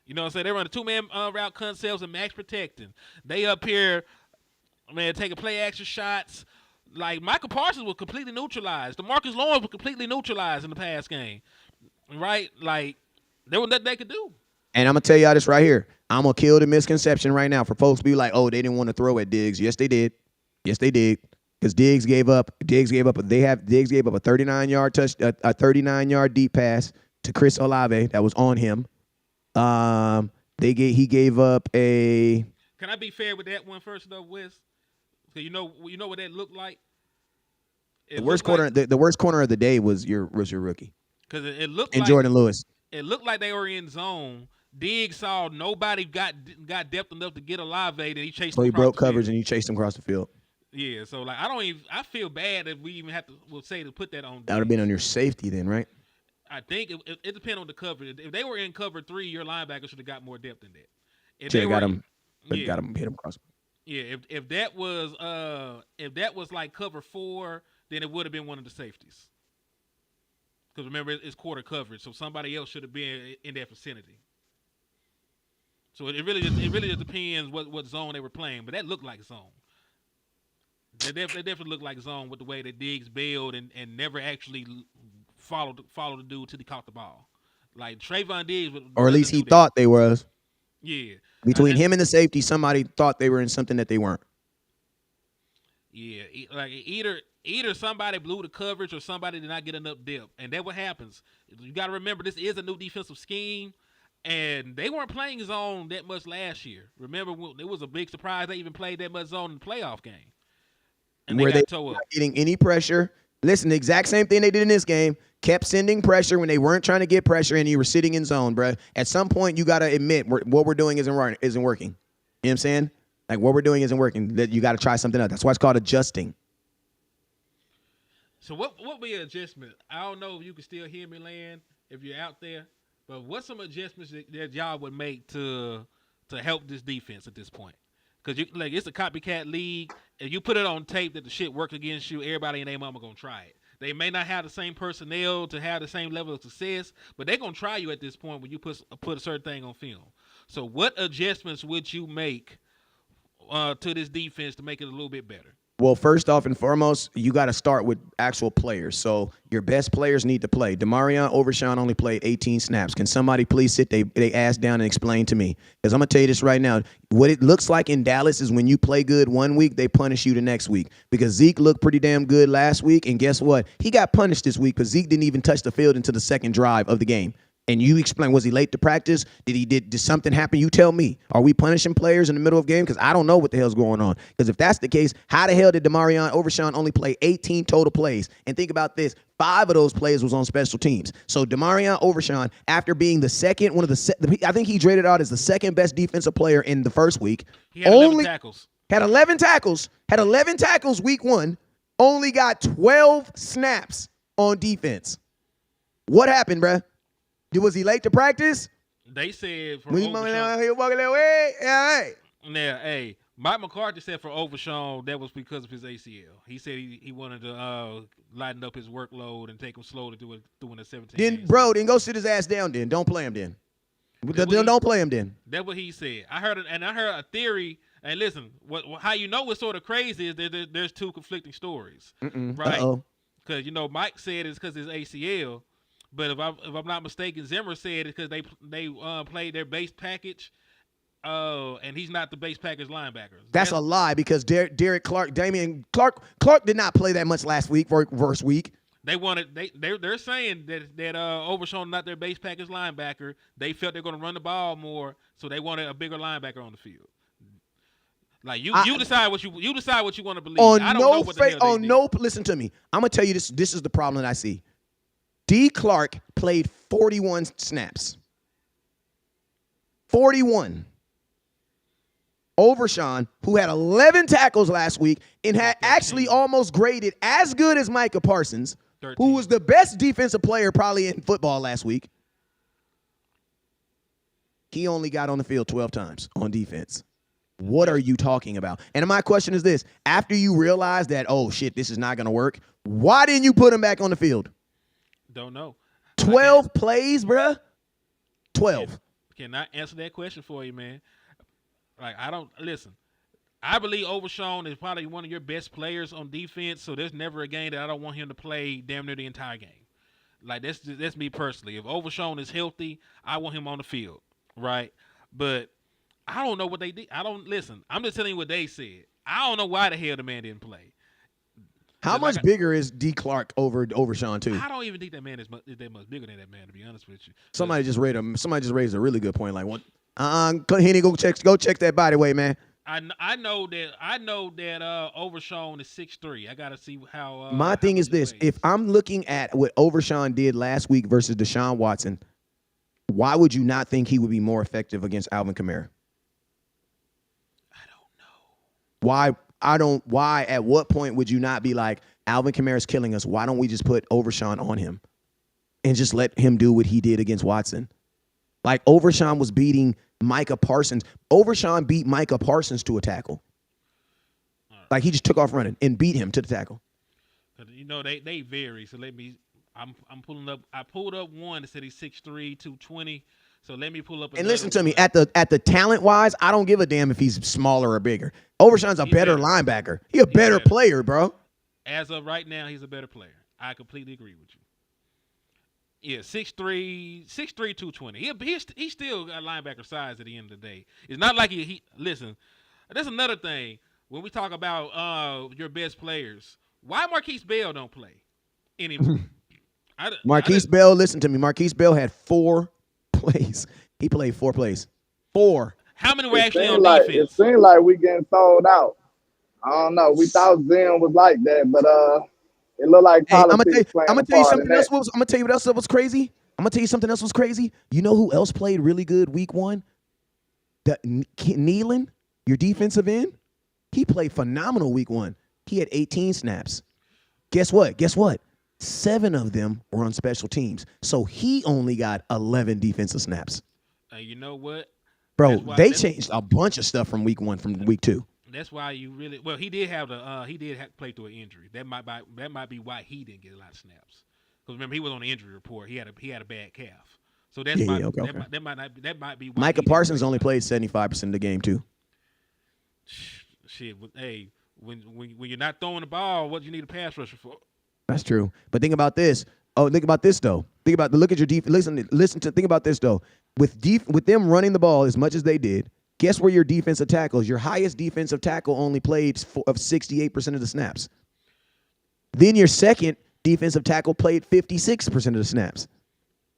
S2: You know what I'm saying? They running two-man route concepts and max protecting. They up here, man, taking play-action shots. Like, Michael Parsons was completely neutralized. DeMarcus Lawrence was completely neutralized in the past game. Right? Like, there was nothing they could do.
S6: And I'm going to tell y'all this right here. I'm going to kill the misconception right now for folks to be like, oh, they didn't want to throw at Diggs. Yes, they did. Yes, they did. Because Diggs gave up a 39-yard touch, a 39-yard deep pass to Chris Olave that was on him. He gave up a.
S2: Can I be fair with that one first though, Wes? Because you know what that looked like.
S6: The worst corner of the day was your rookie.
S2: Because it looked
S6: and
S2: like
S6: Jordan Lewis.
S2: It looked like they were in zone. Diggs saw nobody got depth enough to get Olave, and he chased.
S6: So
S2: him
S6: he
S2: across
S6: broke
S2: the
S6: coverage
S2: field.
S6: and he chased him across the field.
S2: Yeah, so like I feel bad if we even have to say to put that on.
S6: That would have been on your safety then, right?
S2: I think it depends on the coverage. If they were in cover 3, your linebacker should have got more depth than that. If
S6: Should
S2: they
S6: have got
S2: were-
S6: him, hit him across.
S2: Yeah, if that was like cover 4, then it would have been one of the safeties. Because remember, it's quarter coverage, so somebody else should have been in that vicinity. So it really just depends what zone they were playing, but that looked like zone. They definitely looked like zone with the way that Diggs bailed and never actually followed the dude till he caught the ball. Like Trayvon Diggs,
S6: Or at least he thought they was.
S2: Yeah.
S6: Between him and the safety, somebody thought they were in something that they weren't.
S2: Yeah, like either somebody blew the coverage or somebody did not get enough depth, and that's what happens. You got to remember, this is a new defensive scheme, and they weren't playing zone that much last year. Remember, it was a big surprise they even played that much zone in the playoff game, and
S6: where
S2: they got
S6: they
S2: towed up.
S6: not getting any pressure. Listen, the exact same thing they did in this game. Kept sending pressure when they weren't trying to get pressure, and you were sitting in zone, bro. At some point, you got to admit what we're doing isn't working. You know what I'm saying? Like, what we're doing isn't working. That you got to try something else. That's why it's called adjusting.
S2: So what be an adjustment? I don't know if you can still hear me, Land, if you're out there. But what's some adjustments that y'all would make to help this defense at this point? Because it's a copycat league. If you put it on tape that the shit worked against you, everybody and their mama gonna try it. They may not have the same personnel to have the same level of success, but they're gonna try you at this point when you put a certain thing on film. So what adjustments would you make to this defense to make it a little bit better?
S6: Well, first off and foremost, you got to start with actual players. So your best players need to play. Demarion Overshawn only played 18 snaps. Can somebody please sit they ass down and explain to me? Because I'm going to tell you this right now. What it looks like in Dallas is when you play good one week, they punish you the next week. Because Zeke looked pretty damn good last week, and guess what? He got punished this week because Zeke didn't even touch the field until the second drive of the game. And you explain, was he late to practice? Did something happen? You tell me. Are we punishing players in the middle of the game? Because I don't know what the hell's going on. Because if that's the case, how the hell did Demarion Overshawn only play 18 total plays? And think about this. 5 of those plays was on special teams. So Demarion Overshawn, after being the second, I think he traded out as the second best defensive player in the first week.
S2: He had 11 tackles.
S6: Had 11 tackles week 1. Only got 12 snaps on defense. What happened, bruh? Was he late to practice?
S2: They said for
S6: when he walking that way, yeah, hey.
S2: Now, hey, Mike McCarthy said for Overshawn that was because of his ACL. He said he wanted to lighten up his workload and take him slow to do it doing a 17.
S6: Then, bro, then go sit his ass down. Then don't play him. Then don't play him. Then
S2: that's what he said. I heard a theory. And listen, how you know it's sort of crazy is that there's two conflicting stories, right? Because Mike said it's because his ACL, but if I'm not mistaken, Zimmer said it's because they played their base package. And he's not the base package linebacker.
S6: That's a lie because Damian Clark did not play that much last week versus week.
S2: They're saying that Overshawn not their base package linebacker. They felt they're going to run the ball more, so they wanted a bigger linebacker on the field. Like you decide what you want to believe. I don't know what the hell they did.
S6: Listen to me. I'm gonna tell you this. This is the problem that I see. D. Clark played 41 snaps. 41. Overshawn, who had 11 tackles last week and had actually almost graded as good as Micah Parsons,
S2: 13.
S6: Who was the best defensive player probably in football last week. He only got on the field 12 times on defense. What are you talking about? And my question is this. After you realize that, oh, shit, this is not going to work, why didn't you put him back on the field?
S2: Don't know.
S6: 12 plays, bruh? 12.
S2: Cannot answer that question for you, man. Like, listen, I believe Overshawn is probably one of your best players on defense, so there's never a game that I don't want him to play damn near the entire game. Like, that's me personally. If Overshawn is healthy, I want him on the field, right? But I don't know what they did. Listen, I'm just telling you what they said. I don't know why the hell the man didn't play.
S6: How much bigger is D. Clark over Overshawn, too?
S2: I don't even think that man is that much bigger than that man, to be honest with you.
S6: Somebody just raised a really good point. Like, what? Henny, go check that body weight, man.
S2: I know that Overshawn is 6'3". I gotta see how.
S6: My thing is this: if I'm looking at what Overshawn did last week versus Deshaun Watson, why would you not think he would be more effective against Alvin Kamara?
S2: I don't know.
S6: Why? At what point would you not be like, Alvin Kamara's killing us? Why don't we just put Overshawn on him and just let him do what he did against Watson? Like, Overshawn was beating Micah Parsons. Overshawn beat Micah Parsons to a tackle. Like, he just took off running and beat him to the tackle.
S2: They vary. So I'm pulling up. I pulled up one that said he's 6'3", 220. So let me pull up.
S6: And listen to me, at the talent wise, I don't give a damn if he's smaller or bigger. Overshawn's a better linebacker. He's a better player, bro.
S2: As of right now, he's a better player. I completely agree with you. Yeah, 6'3", 220. He's still got linebacker size at the end of the day. It's not like he listen. That's another thing when we talk about your best players. Why Marquise Bell don't play anymore?
S6: Marquise Bell, listen to me. Marquise Bell had 4 plays. He played 4 plays. 4.
S2: How many were actually on
S7: defense?
S2: It
S7: seemed like we getting sold out. I don't know. We thought Zen was like that, but it looked like politics.
S6: I'm gonna tell you something else. I'm gonna tell you what else was crazy. I'm gonna tell you something else was crazy. You know who else played really good week 1? Nealon, your defensive end. He played phenomenal week 1. He had 18 snaps. Guess what? 7 of them were on special teams. So he only got 11 defensive snaps.
S2: You know what?
S6: Bro, they changed a bunch of stuff from week 1 from week 2.
S2: That's why you really he did have play through an injury. That might be why he didn't get a lot of snaps. Because remember, he was on the injury report. He had a bad calf. So that's that might be why
S6: Micah Parsons only played 75% of the game too.
S2: Shit, hey, when you're not throwing the ball, what do you need a pass rusher for?
S6: That's true. But think about this. Oh, think about this though. Look at your defense. Think about this though. With them running the ball as much as they did, guess where your defensive tackles? Your highest defensive tackle only played of 68% of the snaps. Then your second defensive tackle played 56% of the snaps.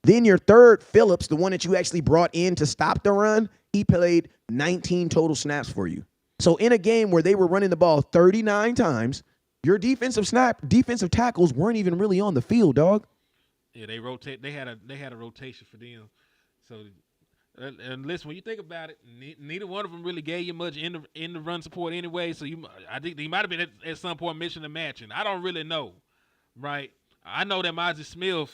S6: Then your third, Phillips, the one that you actually brought in to stop the run, he played 19 total snaps for you. So in a game where they were running the ball 39 times, your defensive tackles weren't even really on the field, dog.
S2: Yeah, they rotate. They had a rotation for them. So, and listen, when you think about it, neither one of them really gave you much in the run support anyway. So I think they might have been at some point missing a matching. I don't really know, right? I know that Mozzie Smith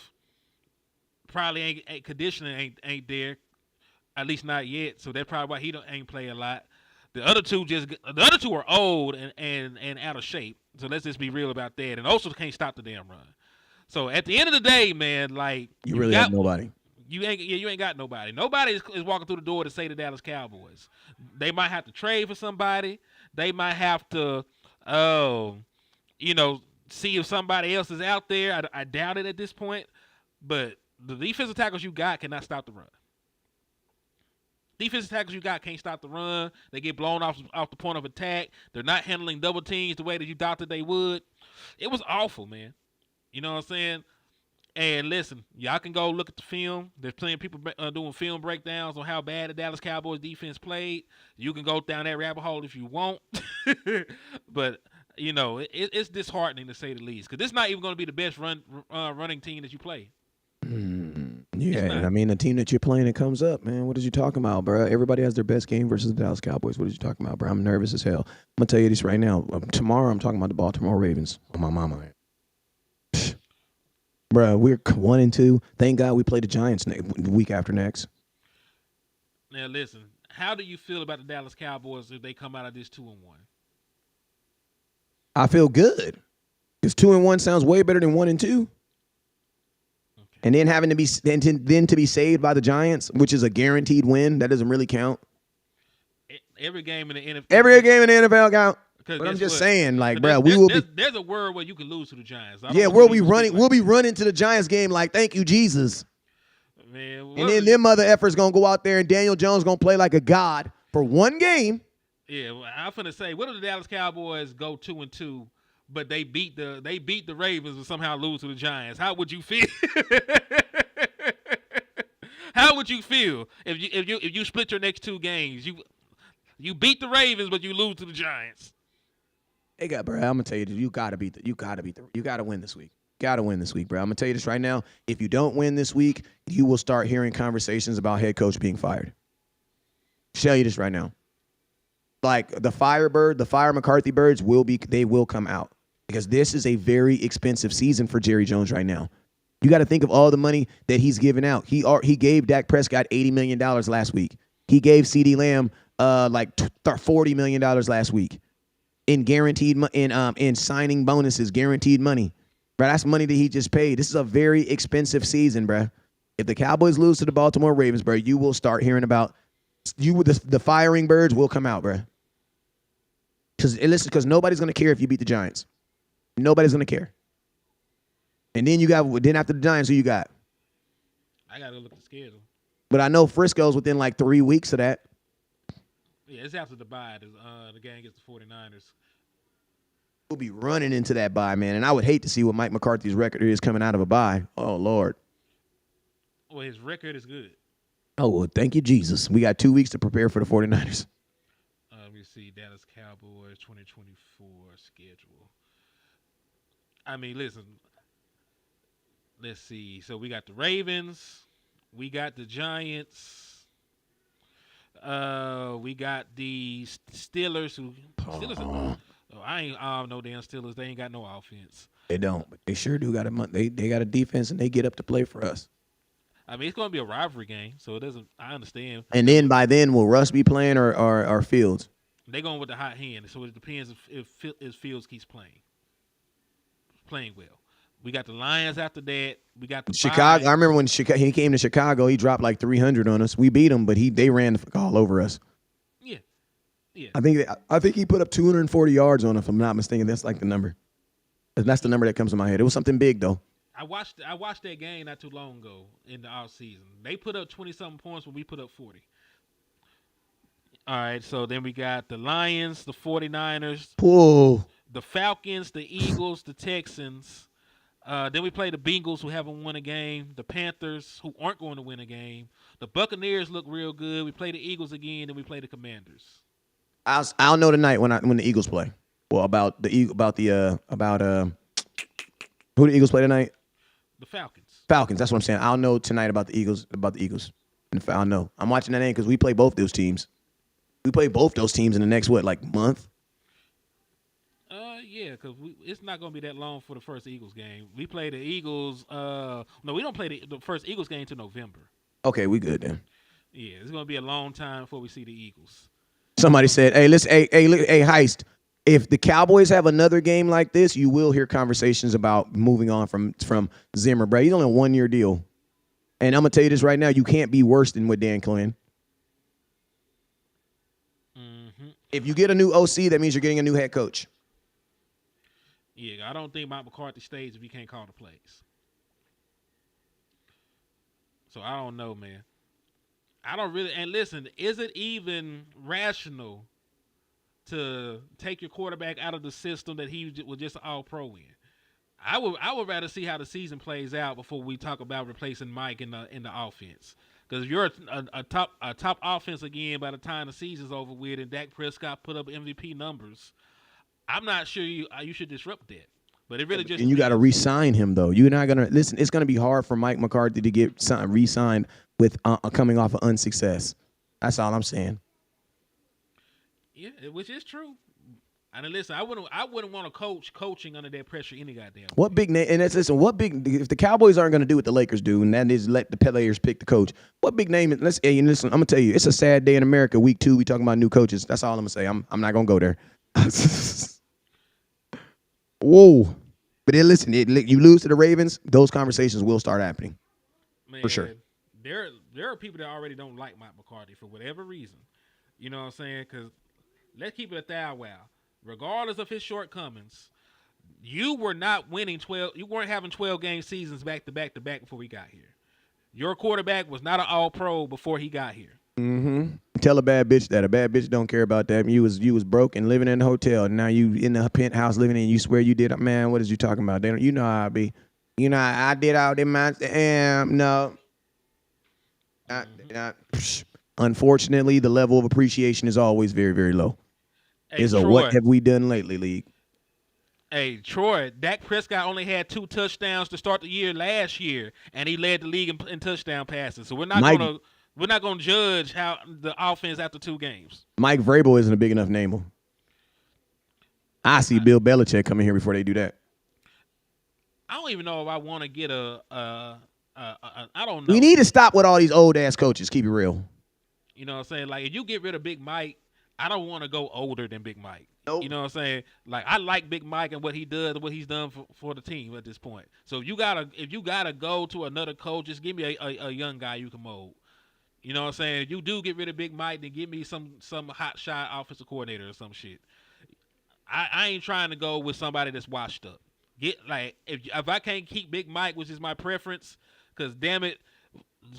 S2: probably conditioning ain't there, at least not yet. So that's probably why he ain't play a lot. The other two are old and out of shape. So let's just be real about that. And also can't stop the damn run. So at the end of the day, man, like
S6: You really have nobody.
S2: You ain't got nobody. Nobody is walking through the door to say the Dallas Cowboys. They might have to trade for somebody. They might have to, see if somebody else is out there. I doubt it at this point. But the defensive tackles you got cannot stop the run. Defensive tackles you got can't stop the run. They get blown off the point of attack. They're not handling double teams the way that you thought that they would. It was awful, man. You know what I'm saying? And listen, y'all can go look at the film. There's plenty of people doing film breakdowns on how bad the Dallas Cowboys defense played. You can go down that rabbit hole if you want. But, it's disheartening to say the least. Because this is not even going to be the best running team that you play.
S6: Yeah, I mean, the team that you're playing, it comes up, man. What is you talking about, bro? Everybody has their best game versus the Dallas Cowboys. What is you talking about, bro? I'm nervous as hell. I'm going to tell you this right now. Tomorrow, I'm talking about the Baltimore Ravens. On my mama. Bro, we're 1-2. Thank God we play the Giants week after next.
S2: Now, listen, how do you feel about the Dallas Cowboys if they come out of this 2-1?
S6: I feel good. Because 2-1 sounds way better than 1-2. And then having to be then to be saved by the Giants, which is a guaranteed win, that doesn't really count.
S2: Every game in the NFL.
S6: Every game in the NFL count. But I'm just saying, like, bro, we will be.
S2: There's a world where you can lose to the Giants.
S6: We'll be running. We'll be running to the Giants game like, thank you, Jesus.
S2: Man,
S6: and then them mother effers gonna go out there and Daniel Jones gonna play like a god for one game.
S2: Yeah, well, I'm finna say, what if the Dallas Cowboys go 2-2? But they beat the Ravens and somehow lose to the Giants. How would you feel? How would you feel if you split your next two games? You beat the Ravens, but you lose to the Giants.
S6: Hey, bro, I'm gonna tell you, you gotta win this week. Gotta win this week, bro. I'm gonna tell you this right now. If you don't win this week, you will start hearing conversations about head coach being fired. Tell you this right now. Like the Fire McCarthy birds will come out because this is a very expensive season for Jerry Jones right now. You got to think of all the money that he's given out. He gave Dak Prescott $80 million last week. He gave CeeDee Lamb $40 million last week in guaranteed in signing bonuses, guaranteed money. Bro, that's money that he just paid. This is a very expensive season, bro. If the Cowboys lose to the Baltimore Ravens, bro, you will start hearing about the firing birds will come out, bro. Because nobody's gonna care if you beat the Giants. Nobody's gonna care. And then after the Giants, who you got?
S2: I gotta look at the schedule.
S6: But I know Frisco's within like 3 weeks of that.
S2: Yeah, it's after the bye. The game against the 49ers.
S6: We'll be running into that bye, man. And I would hate to see what Mike McCarthy's record is coming out of a bye. Oh, Lord.
S2: Well, his record is good.
S6: Oh, well, thank you, Jesus. We got 2 weeks to prepare for the 49ers.
S2: Let me see. Dallas Cowboys 2024 schedule. I mean, listen. Let's see. So we got the Ravens. We got the Giants. We got the Steelers. I don't know damn Steelers. They ain't got no offense.
S6: They don't, but they sure do got they got a defense and they get up to play for us.
S2: I mean, it's going to be a rivalry game, so it doesn't. I understand.
S6: And then by then, will Russ be playing or Fields?
S2: They're going with the hot hand, so it depends if Fields keeps playing well. We got the Lions after that. We got the
S6: Chicago.
S2: bye.
S6: I remember when he came to Chicago, he dropped like 300 on us. We beat him, but they ran the fuck all over us. Yeah. I think he put up 240 yards on us, if I'm not mistaken. That's like the number. That's the number that comes to my head. It was something big though.
S2: I watched that game not too long ago in the off season. They put up 20-something points when we put up 40. All right, so then we got the Lions, the 49ers,
S6: Whoa.
S2: the Falcons, the Eagles, the Texans. Then we play the Bengals, who haven't won a game. The Panthers, who aren't going to win a game. The Buccaneers look real good. We play the Eagles again, then we play the Commanders.
S6: I'll know tonight when the Eagles play. Well, about who the Eagles play tonight?
S2: The Falcons.
S6: Falcons. That's what I'm saying. I'll know tonight about the Eagles. I'll know. I'm watching that game because we play both those teams. We play both those teams in the next month.
S2: Yeah, because it's not going to be that long for the first Eagles game. We play the Eagles. No, we don't play the first Eagles game until November.
S6: Okay, we good then.
S2: Yeah, it's going to be a long time before we see the Eagles.
S6: Somebody said, "Hey, listen, hey, Heist. If the Cowboys have another game like this, you will hear conversations about moving on from Zimmer, bro. He's only a 1-year deal, and I'm gonna tell you this right now: you can't be worse than with Dan Quinn.
S2: Mm-hmm.
S6: If you get a new OC, that means you're getting a new head coach.
S2: Yeah, I don't think Mike McCarthy stays if he can't call the plays. So I don't know, man. I don't really. And listen, is it even rational to take your quarterback out of the system that he was just an all-pro in? I would rather see how the season plays out before we talk about replacing Mike in the offense. Because if you're a top offense again by the time the season's over with, and Dak Prescott put up MVP numbers, I'm not sure you should disrupt that. But it really just
S6: and you got to re-sign him though. You're not gonna listen. It's gonna be hard for Mike McCarthy to get re-signed with coming off of unsuccess. That's all I'm saying.
S2: Yeah, which is true. And listen, I wouldn't want to coaching under that pressure any goddamn.
S6: What big name? And listen, if the Cowboys aren't going to do what the Lakers do, and that is let the players pick the coach. What big name? Listen, I'm gonna tell you, it's a sad day in America. Week 2, we talking about new coaches. That's all I'm gonna say. I'm not gonna go there. Whoa! But then listen, you lose to the Ravens, those conversations will start happening.
S2: Man,
S6: for sure.
S2: There are people that already don't like Mike McCarthy for whatever reason. You know what I'm saying? Because let's keep it a thou wow. Regardless of his shortcomings, you were not winning 12. You weren't having 12-game seasons back to back before we got here. Your quarterback was not an All-Pro before he got here.
S6: Mm-hmm. Tell a bad bitch that. A bad bitch don't care about that. You was broke and living in a hotel. And now you in the penthouse living in. You swear you did. Man, what is you talking about? They don't, you know how I be. You know I did all them. No. Unfortunately, the level of appreciation is always very, very low.
S2: Hey,
S6: Troy, what have we done lately, League?
S2: Hey, Troy, Dak Prescott only had 2 touchdowns to start the year last year, and he led the league in touchdown passes. So we're not gonna judge how the offense after 2 games.
S6: Mike Vrabel isn't a big enough name. I see Bill Belichick coming here before they do that.
S2: I don't even know if I want to get I don't know.
S6: We need to stop with all these old ass coaches. Keep it real.
S2: You know what I'm saying? Like, if you get rid of Big Mike, I don't want to go older than Big Mike.
S6: Nope.
S2: You know what I'm saying? Like, I like Big Mike and what he does, what he's done for the team at this point. So if you gotta go to another coach, just give me a young guy you can mold. You know what I'm saying? If you do get rid of Big Mike, then give me some hot shot offensive coordinator or some shit. I ain't trying to go with somebody that's washed up. If I can't keep Big Mike, which is my preference, because damn it,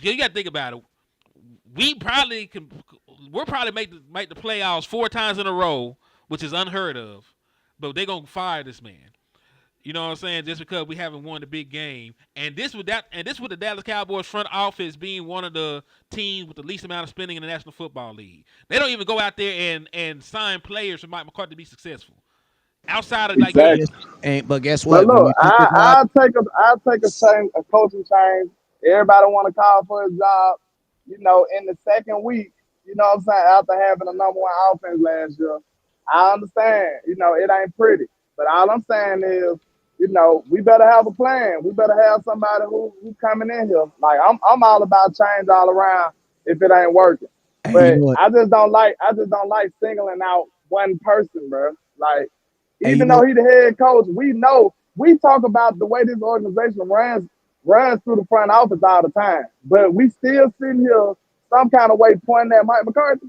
S2: you got to think about it. We'll probably make the playoffs 4 times in a row, which is unheard of. But they're gonna fire this man. You know what I'm saying? Just because we haven't won the big game, and this with the Dallas Cowboys front office being one of the teams with the least amount of spending in the National Football League. They don't even go out there and sign players for Mike McCarthy to be successful. Outside of
S7: Exactly.
S6: But guess what?
S7: But look, I'll take a coaching change. Everybody want to call for a job. You know, in the second week, you know what I'm saying, after having a number 1 offense last year, I understand, you know, it ain't pretty. But all I'm saying is, you know, we better have a plan. We better have somebody who coming in here. Like, I'm all about change all around if it ain't working. But
S6: you know
S7: I just don't like singling out one person, bro. Like, even though he's the head coach, we talk about the way this organization runs through the front office all the time. But we still sitting here some kind of way pointing at Mike McCarthy.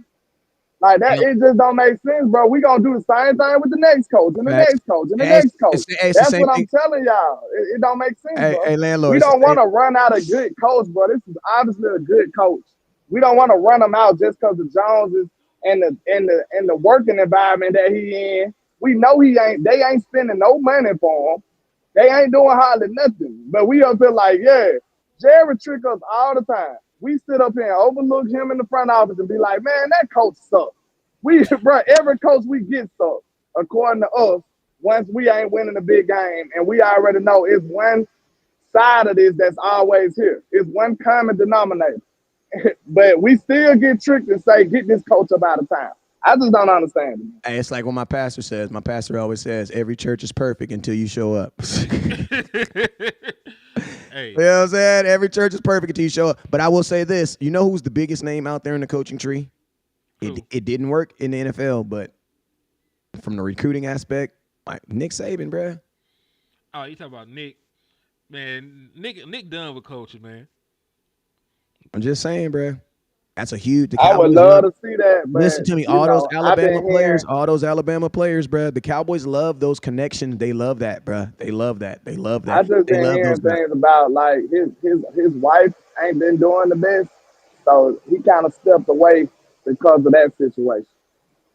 S7: Like that, it just don't make sense, bro. We gonna do the same thing with the next coach and the next coach and the next coach. That's what I'm telling y'all. It don't make sense, bro.
S6: Hey, landlord,
S7: we don't want to run out a good coach, bro. This is obviously a good coach. We don't want to run him out just because the Joneses and the working environment that he in. We know they ain't spending no money for him. They ain't doing hardly nothing. But we up here like, yeah, Jared trick us all the time. We sit up here and overlook him in the front office and be like, man, that coach sucks. Bro, every coach we get sucks, according to us, once we ain't winning a big game. And we already know it's one side of this that's always here. It's one common denominator. But we still get tricked and say, get this coach up out of town. I just don't understand it.
S6: Hey, it's like what my pastor says. My pastor always says, every church is perfect until you show up.
S2: Hey.
S6: You know what I'm saying? Every church is perfect until you show up. But I will say this. You know who's the biggest name out there in the coaching tree? It didn't work in the NFL, but from the recruiting aspect, like Nick Saban, bruh.
S2: Oh, you talking about Nick? Man, Nick done with coaching, man.
S6: I'm just saying, bruh. That's a huge. The
S7: I would
S6: Cowboys
S7: love
S6: love.
S7: to see that, but
S6: Listen to me,
S7: you know, I've been hearing.
S6: all those Alabama players, bruh. The Cowboys love those connections. They love that, bruh. They love that. They love
S7: I
S6: that.
S7: just
S6: They
S7: been
S6: love those
S7: hearing
S6: guys.
S7: things about like his wife ain't been doing the best, so he kind of stepped away because of that situation.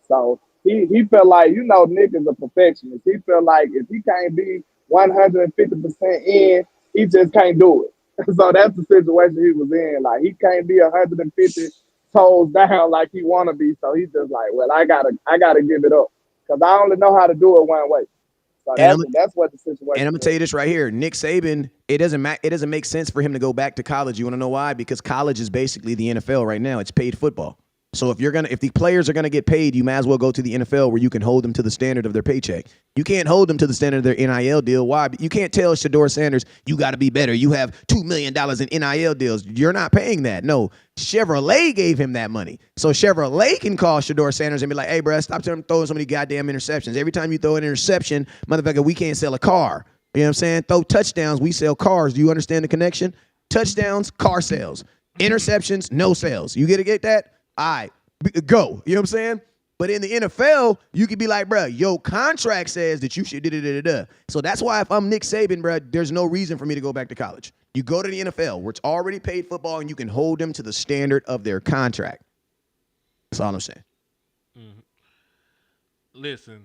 S7: So he felt like, you know, Nick is a perfectionist. He felt like if he can't be 150% in, he just can't do it. So that's the situation he was in. Like he can't be 150 toes down like he wanna be. So he's just like, well, I gotta give it up because I only know how to do it one way. So
S6: And I'm
S7: that's what the
S6: And
S7: situation
S6: I'm gonna tell you this right here, Nick Saban. It doesn't make sense for him to go back to college. You want to know why? Because college is basically the NFL right now. It's paid football. So if the players are gonna get paid, you might as well go to the NFL where you can hold them to the standard of their paycheck. You can't hold them to the standard of their NIL deal. Why? You can't tell Shador Sanders you got to be better. You have $2 million in NIL deals. You're not paying that. No, Chevrolet gave him that money. So Chevrolet can call Shador Sanders and be like, "Hey, bro, stop throwing so many goddamn interceptions. Every time you throw an interception, motherfucker, we can't sell a car." You know what I'm saying? Throw touchdowns, we sell cars. Do you understand the connection? Touchdowns, car sales. Interceptions, no sales. You get that? All right, go. You know what I'm saying? But in the NFL, you could be like, bro, your contract says that you should da-da-da-da-da. So that's why if I'm Nick Saban, bro, there's no reason for me to go back to college. You go to the NFL where it's already paid football and you can hold them to the standard of their contract. That's all I'm saying.
S2: Listen,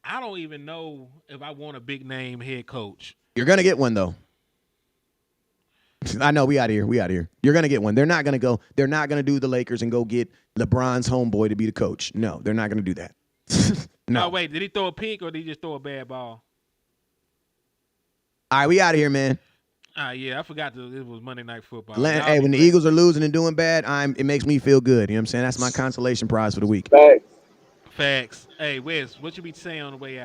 S2: I don't even know if I want a big name head coach.
S6: You're going to get one, though. I know, we out of here. You're going to get one. They're not going to do the Lakers and go get LeBron's homeboy to be the coach. No, they're not going to do that. No.
S2: Oh, wait, did he throw a pick or did he just throw a bad ball?
S6: All right, we out of here, man.
S2: Yeah, I forgot it was Monday Night Football.
S6: Hey, when the Eagles are losing and doing bad, it makes me feel good. You know what I'm saying? That's my consolation prize for the week.
S7: Facts.
S2: Facts. Hey, Wes, what you be saying on the way out?